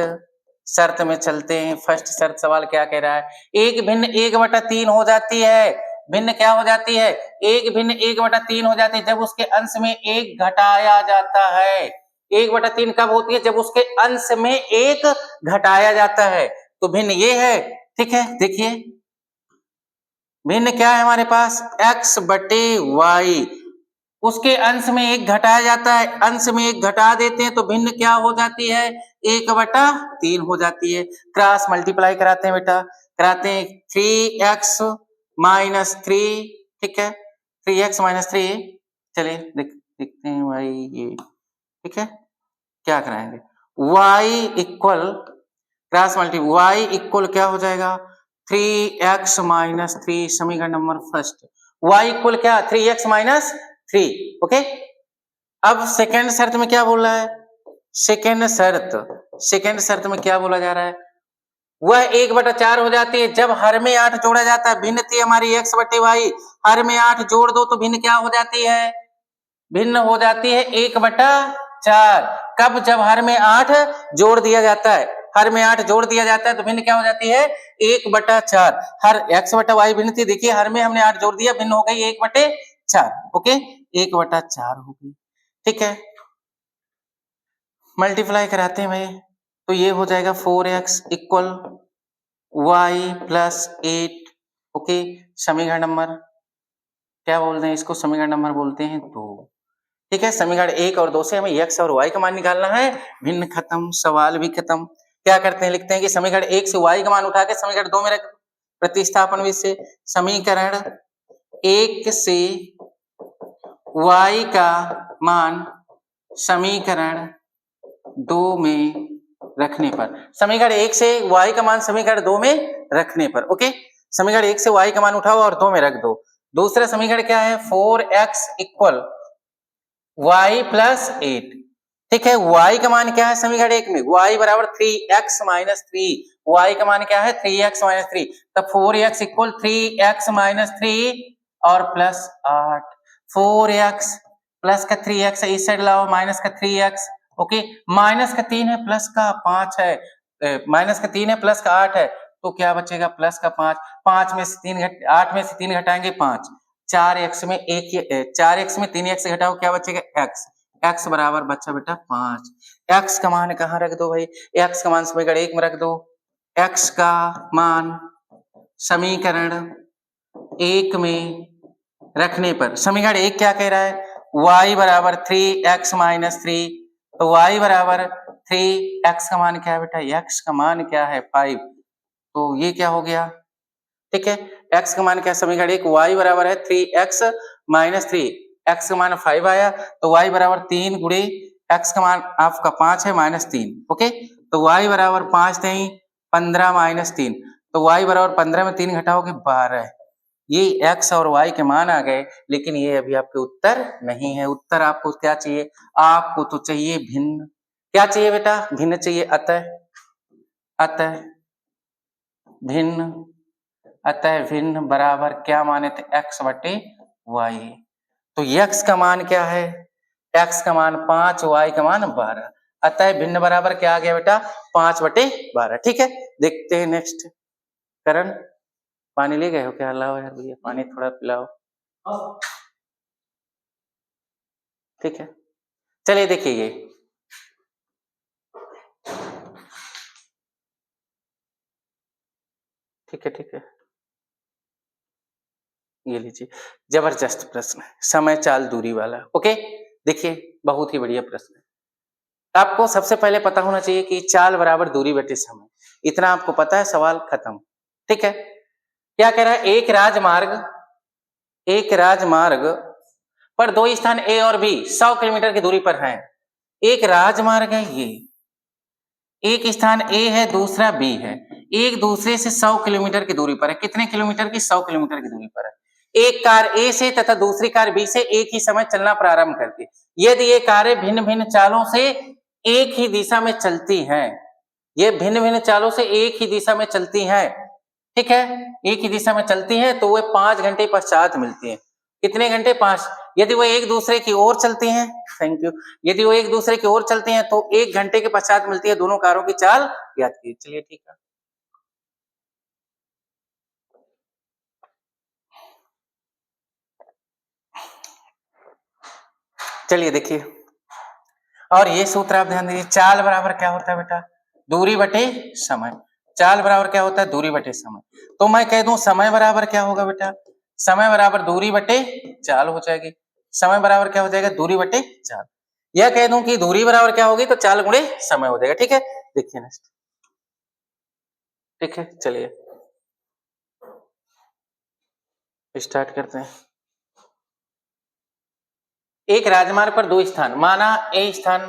शर्त में चलते हैं। फर्स्ट शर्त सवाल क्या कह रहा है, एक भिन्न 1/3 हो जाती है। भिन्न क्या हो जाती है, एक भिन्न 1/3 हो जाती है जब उसके अंश में एक घटाया जाता है। 1/3 कब होती है, जब उसके अंश में एक घटाया जाता है। तो भिन्न ये है, ठीक है। देखिए भिन्न क्या है हमारे पास, x बटे y, उसके अंश में एक घटाया जाता है, अंश में एक घटा देते हैं तो भिन्न क्या हो जाती है, 1/3 हो जाती है। क्रॉस मल्टीप्लाई कराते हैं बेटा, कराते हैं 3x माइनस 3, ठीक है, 3x माइनस 3। चलिए देखते हैं भाई ये, ठीक है, क्या कराएंगे, y equal cross multi, y equal क्या हो जाएगा, 3x माइनस 3, समीकरण नंबर फर्स्ट। y इक्वल क्या, 3x माइनस 3, ओके। अब सेकेंड शर्त में क्या बोल रहा है, सेकेंड शर्त में क्या बोला जा रहा है, वह 1/4 हो जाती है जब हर में 8 जोड़ा जाता है। भिन्न थी हमारी x बटे y, हर में 8 जोड़ दो तो भिन्न क्या हो जाती है, भिन्न हो जाती है 1/4। कब, जब हर में 8 जोड़ दिया जाता है, हर में 8 जोड़ दिया जाता है तो भिन्न क्या हो जाती है, 1/4। हर x बटा y भिन्न थी, देखिए हर में हमने 8 जोड़ दिया, भिन्न हो गई 1/4, ओके, 1/4 हो गई, ठीक है। मल्टीप्लाई कराते हैं भाई, तो ये हो जाएगा 4x equal y plus 8, okay. समीकरण नंबर क्या बोलते हैं इसको, समीकरण नंबर बोलते हैं 2, ठीक है। समीकरण 1 और 2 से हमें x और y का मान निकालना है। भिन्न खत्म, सवाल भी खत्म। क्या करते हैं, लिखते हैं कि समीकरण 1 से y का मान उठा के समीकरण 2 में रख, प्रतिस्थापन विधि से समीकरण 1 से y का मान समीकरण 2 में रखने पर, समीकरण 1 से y का मान समीकरण 2 में रखने पर, ओके। समीकरण 1 से y का मान उठाओ और 2 में रख दो। दूसरा समीकरण क्या है, 4x इक्वल y प्लस 8, ठीक है। y का मान क्या है समीकरण 1 में, y बराबर 3x माइनस 3, y का मान क्या है 3x माइनस 3, तब 4x इक्वल 3x माइनस 3 और प्लस 8। 4x प्लस का 3x इस साइड लाओ, माइनस का 3x, ओके। माइनस का 3 है, प्लस का 5 है, माइनस का 3 है, प्लस का 8 है, तो क्या बचेगा, प्लस का 5। 5 में से 3 8 में से 3 घटाएंगे 5, 4x में 4x में 3x घटाओ क्या बचेगा, x, x बराबर बच्चा बेटा 5। x का मान कहाँ रख दो भाई, x का मान समीकरण 1 में रख दो। x का मान समीकरण 1 में रखने पर समीकरण 1 क्या कह रहा है, y बराबर 3x माइनस 3, तो y बराबर 3, x का मान क्या है बेटा, x का मान क्या है 5, तो ये क्या हो गया, ठीक है। x का मान क्या है, समीकरण 1 y बराबर है 3x माइनस 3, x का मान 5 आया, तो y बराबर 3 गुणे x का मान आपका 5 है माइनस 3, ओके। तो y बराबर 5 नहीं 15 माइनस 3, तो y बराबर 15 में 3 घटाओगे 12। ये x और y के मान आ गए, लेकिन ये अभी आपके उत्तर नहीं है। उत्तर आपको क्या चाहिए, आपको तो चाहिए भिन्न। क्या चाहिए बेटा, भिन्न चाहिए। अतः भिन्न बराबर क्या माने थे, x बटे y। तो x का मान क्या है, x का मान 5, y का मान 12, अतः भिन्न बराबर क्या आ गया बेटा, 5/12, ठीक है। देखते हैं नेक्स्ट करण, पानी ले गए हो क्या, लाओ यार भैया पानी थोड़ा पिलाओ, ठीक है। चलिए देखिए ये, ठीक है, ये लीजिए, जबरदस्त प्रश्न, समय चाल दूरी वाला, ओके। देखिए बहुत ही बढ़िया प्रश्न है। आपको सबसे पहले पता होना चाहिए कि चाल बराबर दूरी बटे समय, इतना आपको पता है, सवाल खत्म। ठीक है, क्या कह रहा है, एक राजमार्ग पर दो स्थान ए और बी 100 किलोमीटर की दूरी पर हैं। एक राजमार्ग है, ये एक स्थान ए है, दूसरा बी है, एक दूसरे से 100 किलोमीटर की दूरी पर है। कितने किलोमीटर की? 100 किलोमीटर की दूरी पर है। एक कार ए से तथा दूसरी कार बी से एक ही समय चलना प्रारंभ करती है। यदि ये कारें भिन्न भिन्न चालों से एक ही दिशा में चलती हैं, ये भिन्न भिन्न चालों से एक ही दिशा में चलती हैं, ठीक है, एक ही दिशा में चलती हैं, तो वे 5 घंटे पश्चात मिलती हैं। कितने घंटे? 5। यदि वो एक दूसरे की ओर चलती हैं, थैंक यू, यदि वो एक दूसरे की ओर चलती हैं तो 1 घंटे के पश्चात मिलती है। दोनों कारों की चाल ज्ञात कीजिए। चलिए ठीक है, चलिए देखिए, और ये सूत्र आप ध्यान दीजिए, चाल बराबर क्या होता है बेटा? दूरी बटे समय। चाल बराबर क्या होता है? दूरी बटे समय। तो मैं कह दूं समय बराबर क्या होगा बेटा? समय बराबर दूरी बटे चाल हो जाएगी। समय बराबर क्या हो जाएगा? दूरी बटे चाल। यह कह दूं कि दूरी बराबर क्या होगी, तो चाल गुणे समय हो जाएगा। ठीक है, देखिए नेक्स्ट। ठीक है, चलिए स्टार्ट करते हैं। एक राजमार्ग पर दो स्थान, माना ए स्थान,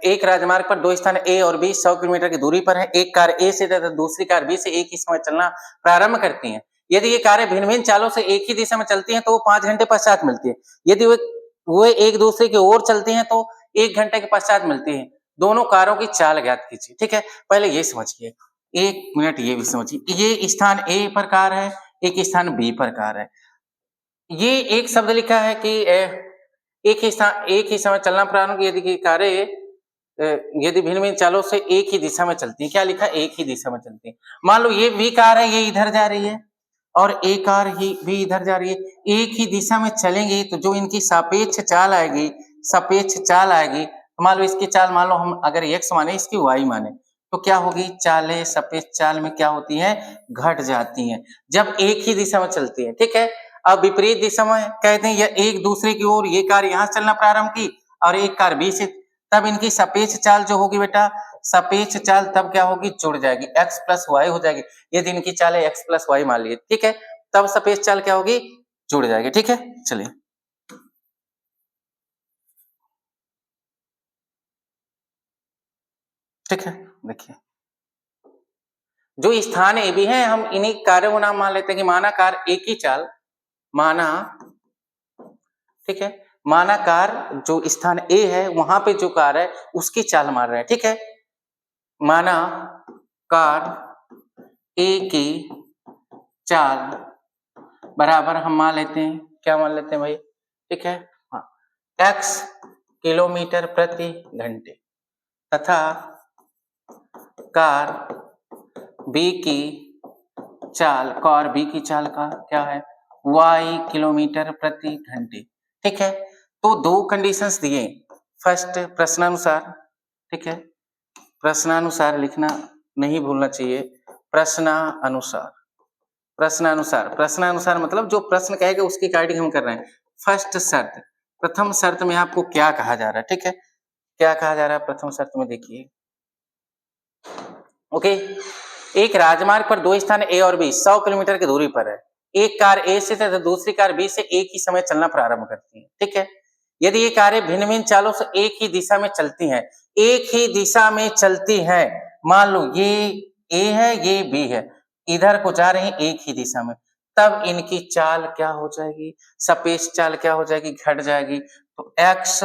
एक राजमार्ग पर दो स्थान ए और बी 100 किलोमीटर की दूरी पर है। एक कार ए से तथा दूसरी कार बी से एक ही समय चलना प्रारंभ करती हैं। यदि ये कारें भिन्न भिन्न चालों से एक ही दिशा में चलती हैं तो वो 5 घंटे पश्चात मिलती है। यदि वे एक दूसरे की ओर चलती हैं तो 1 घंटे के पश्चात मिलती है। दोनों कारों की चाल ज्ञात कीजिए। ठीक है, पहले ये समझिए, 1 मिनट ये भी समझिए। ये स्थान ए पर कार है, एक स्थान बी पर कार है। ये एक शब्द लिखा है कि एक ही समय चलना प्रारंभ, यदि की कारें यदि भिन्न भिन्न चालों से एक ही दिशा में चलती है। क्या लिखा? एक ही दिशा में चलती है। मान लो ये बी कार है, ये इधर जा रही है, और ए कार ही भी इधर जा रही है। एक ही दिशा में चलेंगे तो जो इनकी सापेक्ष चाल आएगी, मान लो इसकी चाल, मान लो हम अगर x माने, इसकी y माने, तो क्या होगी? चालें सापेक्ष चाल में क्या होती हैं? घट जाती हैं जब एक ही दिशा में चलती है। ठीक है, अब विपरीत दिशा में कहते हैं, यह एक दूसरे की ओर, ये कार यहाँ चलना प्रारंभ की और एक कार बी से, तब इनकी सापेक्ष चाल जो होगी बेटा, सापेक्ष चाल तब क्या होगी? जुड़ जाएगी, x प्लस वाई हो जाएगी। यदि इनकी चाल है x प्लस वाई मान लीजिए, ठीक है, तब सापेक्ष चाल क्या होगी? जुड़ जाएगी। ठीक है, चलिए ठीक है, देखिए जो स्थान ए बी है, हम इन्हीं कार्यों को नाम मान लेते हैं कि माना कार एक ही चाल, माना, ठीक है, माना कार जो स्थान ए है वहां पे जो कार है उसकी चाल मान रहे हैं। ठीक है, माना कार ए की चाल बराबर हम मान लेते हैं, क्या मान लेते हैं भाई? ठीक है, हाँ, x किलोमीटर प्रति घंटे तथा कार बी की चाल, कार बी की चाल का क्या है? y किलोमीटर प्रति घंटे। ठीक है, तो दो कंडीशंस दिए, फर्स्ट प्रश्नानुसार, ठीक है, प्रश्नानुसार लिखना नहीं भूलना चाहिए, प्रश्नानुसार, प्रश्नानुसार, प्रश्नानुसार मतलब जो प्रश्न कहेगा उसकी गाइडिंग हम कर रहे हैं। फर्स्ट शर्त, प्रथम शर्त में आपको क्या कहा जा रहा है? ठीक है, क्या कहा जा रहा है प्रथम शर्त में? देखिए, ओके, एक राजमार्ग पर दो स्थान ए और बी 100 किलोमीटर की दूरी पर है। एक कार ए से तथा दूसरी कार बी से एक ही समय चलना प्रारंभ करती है। ठीक है, यदि ये कारें भिन्न भिन्न चालों से एक ही दिशा में चलती हैं, एक ही दिशा में चलती हैं, मान लो ये ए है, ये बी है, इधर को जा रहे हैं एक ही दिशा में, तब इनकी चाल क्या हो जाएगी? सापेक्ष चाल क्या हो जाएगी? घट जाएगी। तो x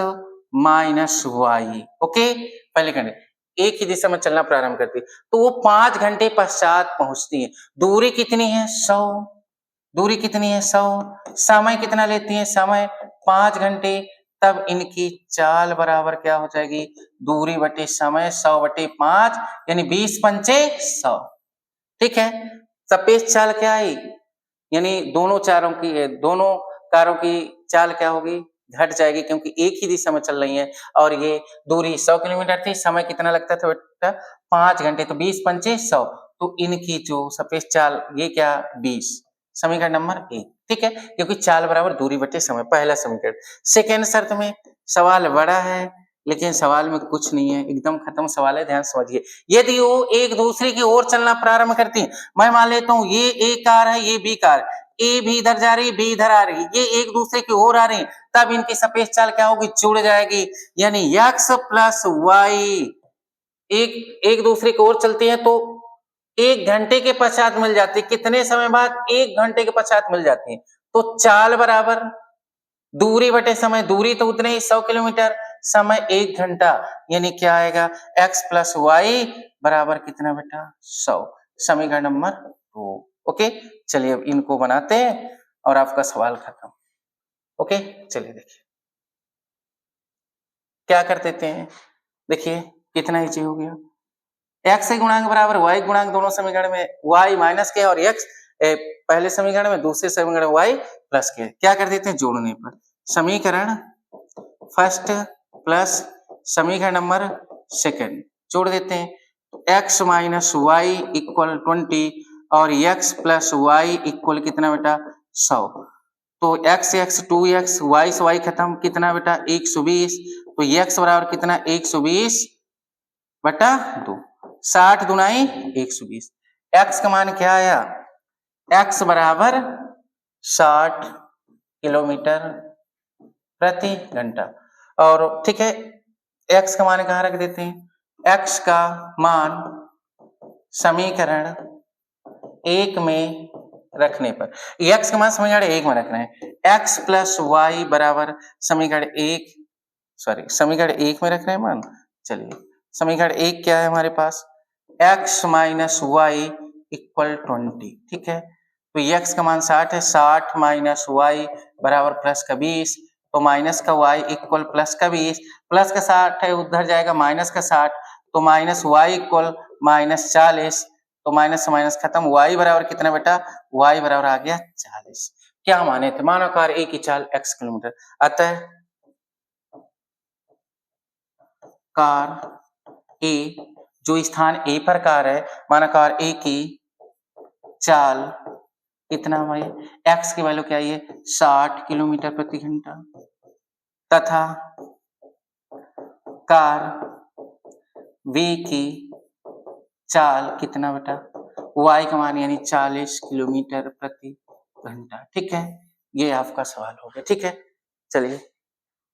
माइनस वाई। ओके, पहले कंडीशन, एक ही दिशा में चलना प्रारंभ करती है तो वो 5 घंटे पश्चात पहुंचती है। दूरी कितनी है? 100। दूरी कितनी है? 100। समय कितना लेती है? समय 5 घंटे। तब इनकी चाल बराबर क्या हो जाएगी? दूरी बटे समय 100 बटे 5, यानी 20 पंचे 100। ठीक है, सापेक्ष चाल क्या आई? यानी दोनों कारों की चाल क्या होगी? घट जाएगी, क्योंकि एक ही दिशा में चल रही है और ये दूरी 100 किलोमीटर थी। समय कितना लगता था बेटा? 5 घंटे, तो 20 पंचे 100, तो इनकी जो सापेक्ष चाल ये क्या? 20। समीकरण नंबर 1। ठीक है, क्योंकि चाल बराबर दूरी बटे समय, पहला समीकरण। सेकेंड शर्त में सवाल बड़ा है लेकिन सवाल में कुछ नहीं है, एकदम खत्म सवाल है, ध्यान समझिए। यदि वो एक दूसरे की ओर चलना प्रारंभ करती है, मैं मान लेता हूं ये ए कार है, ये बी कार, ए भी इधर जा रही, बी इधर आ रही, ये एक दूसरे की ओर आ रही, तब इनकी सापेक्ष चाल क्या होगी, जुड़ जाएगी, यानी x प्लस वाई एक दूसरे की ओर चलती है तो 1 घंटे के पश्चात मिल जाती है। कितने समय बाद, 1 घंटे के पश्चात मिल जाती है। तो चाल बराबर दूरी बटे समय, दूरी तो उतने ही 100 किलोमीटर, समय 1 घंटा, यानी क्या आएगा, x प्लस वाई बराबर कितना बेटा, 100। समीकरण नंबर 2। ओके, चलिए अब इनको बनाते हैं और आपका सवाल खत्म। ओके, चलिए देखिए क्या कर देते हैं, देखिए कितना इजी हो गया। x गुणांक बराबर y गुणांक, दोनों समीकरण में y माइनस के और x पहले समीकरण में, दूसरे समीकरण में y प्लस के, क्या कर देते हैं जोड़ने पर, समीकरण फर्स्ट प्लस समीकरण नंबर सेकंड जोड़ देते हैं, x माइनस वाई इक्वल 20 और x प्लस वाई इक्वल कितना बेटा, 100। तो x 2x, y से y खत्म, कितना बेटा 120, तो x बराबर कितना 120 बटा 2, 60 दुनाई 120। x का मान क्या आया, x बराबर 60 किलोमीटर प्रति घंटा। और ठीक है, x का मान कहाँ रख देते हैं, x का मान समीकरण 1 में रखने पर, x का मान समीकरण 1 में रखना है, x प्लस वाई बराबर समीकरण 1 में रखना है मान। चलिए समीकरण 1 क्या है हमारे पास, x माइनस वाई इक्वल 20, ठीक है, तो x का मान 60 है, 60 माइनस वाई बराबर प्लस का 20, तो माइनस का y इक्वल प्लस का 20, प्लस का 60 है उधर जाएगा माइनस का 60, तो माइनस y इक्वल माइनस 40, तो माइनस से माइनस खत्म, y बराबर कितना बेटा, y बराबर आ गया 40। क्या माने थे, मानव कार ए की चाल x किलोमीटर, अतः कार ए, जो स्थान ए पर कार है, माना कार ए की चाल कितना हमारी, x की वैल्यू क्या है 60 किलोमीटर प्रति घंटा, तथा कार बी की चाल कितना बेटा, y का मान यानी 40 किलोमीटर प्रति घंटा। ठीक है, ये आपका सवाल हो गया। ठीक है, चलिए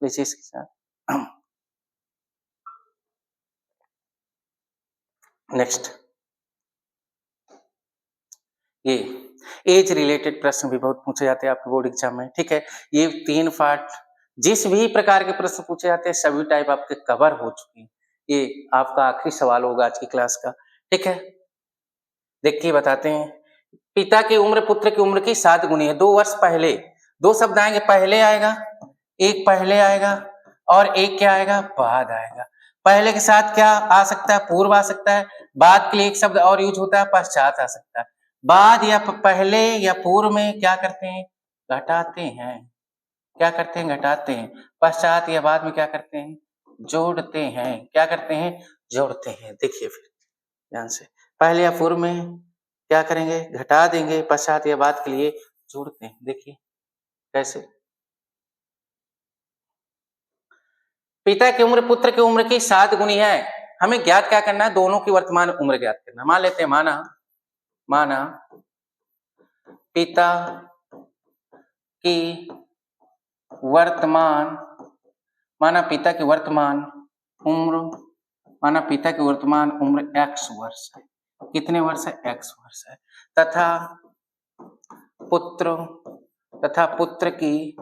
लीजिए इसके साथ नेक्स्ट, ये एज रिलेटेड प्रश्न भी बहुत पूछे जाते हैं आपके बोर्ड एग्जाम में। ठीक है, ये 3 पार्ट, जिस भी प्रकार के प्रश्न पूछे जाते हैं सभी टाइप आपके कवर हो चुके हैं। ये आपका आखिरी सवाल होगा आज की क्लास का। ठीक है, देखिए बताते हैं, पिता की उम्र पुत्र की उम्र की 7 गुनी है। 2 वर्ष पहले, 2 शब्द आएंगे, पहले आएगा, एक पहले आएगा और एक क्या आएगा, बाद आएगा। पहले के साथ क्या आ सकता है, पूर्व आ सकता है। बाद के लिए एक शब्द और यूज होता है, पश्चात आ सकता है। बाद या पहले या पूर्व में क्या करते हैं, घटाते हैं। क्या करते हैं, घटाते हैं। पश्चात या बाद में क्या करते हैं, जोड़ते हैं। क्या करते हैं, जोड़ते हैं। देखिए फिर ध्यान से, पहले या पूर्व में क्या करेंगे, घटा देंगे, पश्चात या बाद के लिए जोड़ते हैं। देखिए कैसे, पिता की उम्र पुत्र की उम्र की 7 गुनी है। हमें ज्ञात क्या करना है, दोनों की वर्तमान उम्र ज्ञात करना। मान लेते हैं, माना पिता की वर्तमान, माना पिता की वर्तमान उम्र, माना पिता की वर्तमान उम्र x वर्ष है। कितने वर्ष है, x वर्ष है। तथा पुत्र की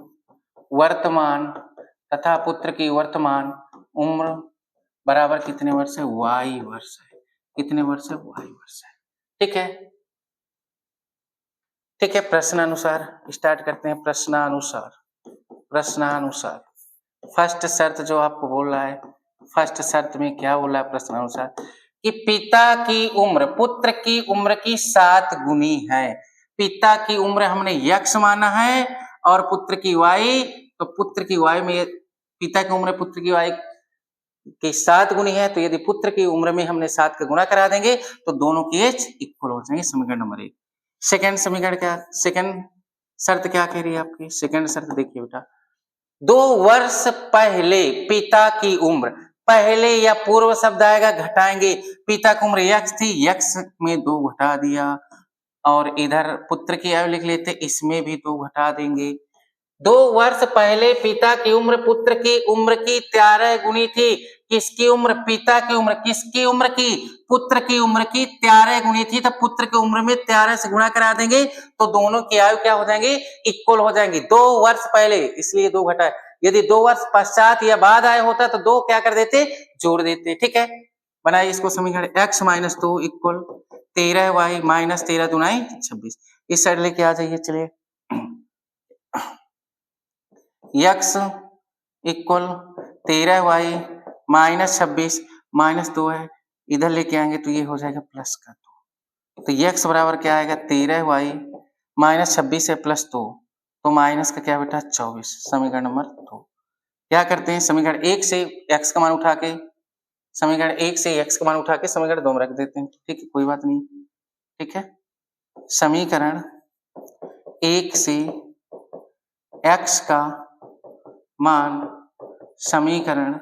वर्तमान उम्र बराबर कितने वर्ष है, y वर्ष है। कितने वर्ष है, y वर्ष है। ठीक है, ठीक है, प्रश्नानुसार स्टार्ट करते हैं। प्रश्नानुसार फर्स्ट शर्त जो आपको बोल रहा है, फर्स्ट शर्त में क्या बोला है प्रश्नानुसार, कि पिता की उम्र पुत्र की उम्र की 7 गुनी है। पिता की उम्र हमने x माना है और पुत्र की y, तो पुत्र की y में पिता की उम्र पुत्र की y की 7 गुनी है, तो यदि पुत्र की उम्र में हमने 7 का गुणा करा देंगे तो दोनों की एज इक्वल हो जाएंगे। समीकरण नंबर 1। सेकंड समीकरण क्या, सेकंड शर्त क्या कह रही है आपकी? सेकंड शर्त देखिए बेटा, 2 वर्ष पहले पिता की उम्र, पहले या पूर्व शब्द आएगा घटाएंगे, पिता की उम्र x थी, x में 2 घटा दिया, और इधर पुत्र की आयु लिख लेते, इसमें भी 2 घटा देंगे। 2 वर्ष पहले पिता की उम्र पुत्र की उम्र की 13 गुनी थी। किसकी उम्र? पिता की उम्र। किसकी उम्र की? पुत्र की उम्र की 13 गुनी थी, तो पुत्र की उम्र में 13 से गुणा करा देंगे तो दोनों की आयु क्या हो जाएंगी? इक्वल हो जाएंगी। 2 वर्ष पहले, इसलिए 2 घटाए। यदि 2 वर्ष पश्चात या बाद आया होता तो 2 क्या कर देते? जोड़ देते। ठीक है, बनाइए इसको समीकरण, x minus 2 equal 13y minus 13 दूनाई 26। इस साइड लेके आ जाइए, चलिए। x equal 13y minus 26 minus 2 है, इधर लेके आएंगे तो ये हो जाएगा प्लस का 2, तो x बराबर क्या आएगा? 13y माइनस 26 है प्लस 2, तो माइनस का क्या बेटा? 24। समीकरण नंबर 2। क्या करते हैं? समीकरण 1 से x का मान उठा के, समीकरण 1 से x का मान उठा के समीकरण 2 में रख देते हैं। ठीक है, कोई बात नहीं। ठीक है, समीकरण 1 से x का मान समीकरण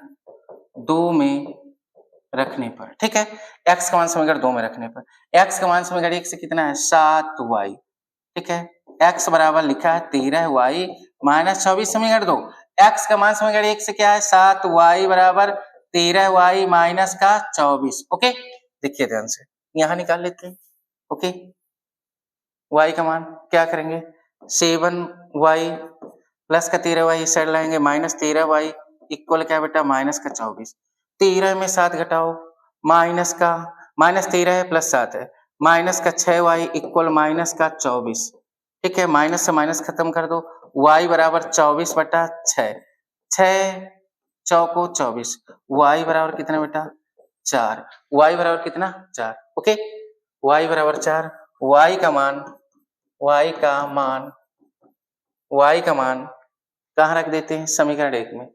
2 में रखने पर, ठीक है, x का मान समीकरण 2 में रखने पर, x का मान समीकरण 1 से कितना है? 7y। ठीक है, x बराबर लिखा है 13y माइनस 24 समीकरण 2। x का मान समीकरण 1 से क्या है? 7y बराबर 13y माइनस का 24। ओके, देखिए ध्यान से, यहां निकाल लेते हैं। ओके, y का मान क्या करेंगे? 7y प्लस का 13y इस साइड लाएंगे, माइनस 13y इक्वल क्या बेटा? माइनस का 24। 13 में 7 घटाओ, माइनस का, माइनस 13 है प्लस 7 है, माइनस का 6y इक्वल माइनस का 24। ठीक है, माइनस से माइनस खत्म कर दो, y बराबर 24 बटा 6, 6 चौको 24, y बराबर कितना बेटा? 4। y बराबर कितना? 4। ओके, y बराबर 4, y का मान, y का मान, y का मान कहाँ रख देते हैं? समीकरण 1 में।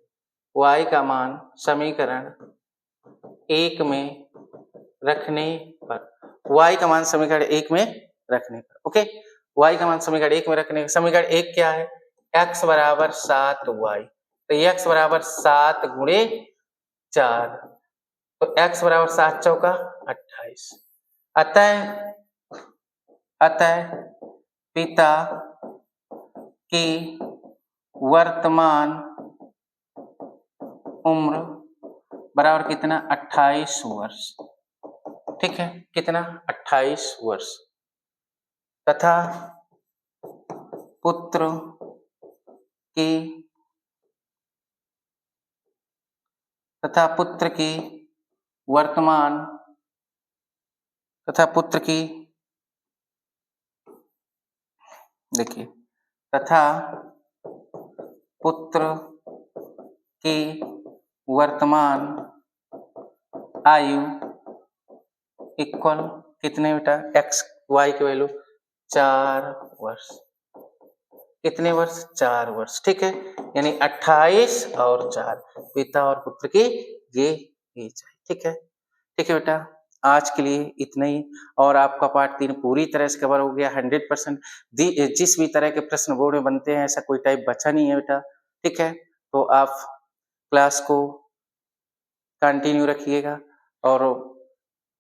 y का मान समीकरण 1 में रखने पर, y का मान समीकरण 1 में रखने पर, ओके, y का मान समीकरण 1 में रखने, समीकरण 1 क्या है? x बराबर 7y, तो x बराबर 7 गुणे 4, तो x बराबर 7 चौका 28। अतः पिता की वर्तमान उम्र बराबर कितना? 28 वर्ष। ठीक है, कितना? 28 वर्ष। तथा पुत्र की वर्तमान, तथा पुत्र की, देखिए, तथा पुत्र की वर्तमान आयु इक्वल कितने बेटा? x y की वैल्यू 4 वर्ष। कितने वर्ष? 4 वर्ष। ठीक है, यानी 28 और 4, पिता और पुत्र की ये एज है। ठीक है, ठीक है बेटा, आज के लिए इतना ही, और आपका पार्ट 3 पूरी तरह से कवर हो गया 100%। जिस भी तरह के प्रश्न बोर्ड में बनते हैं ऐसा कोई टाइप बचा नहीं है बेटा। ठीक है, तो आप क्लास को कंटिन्यू रखिएगा, और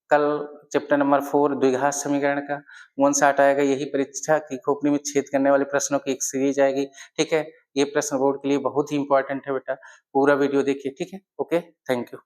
कल चैप्टर नंबर 4 द्विघात समीकरण का 1 शॉट आएगा, यही परीक्षा की खोपड़ी में छेद करने वाले प्रश्नों की एक सीरीज आएगी। ठीक है, ये प्रश्न बोर्ड के लिए बहुत ही इंपॉर्टेंट है बेटा, पूरा वीडियो देखिए। ठीक है, ओके, थैंक यू।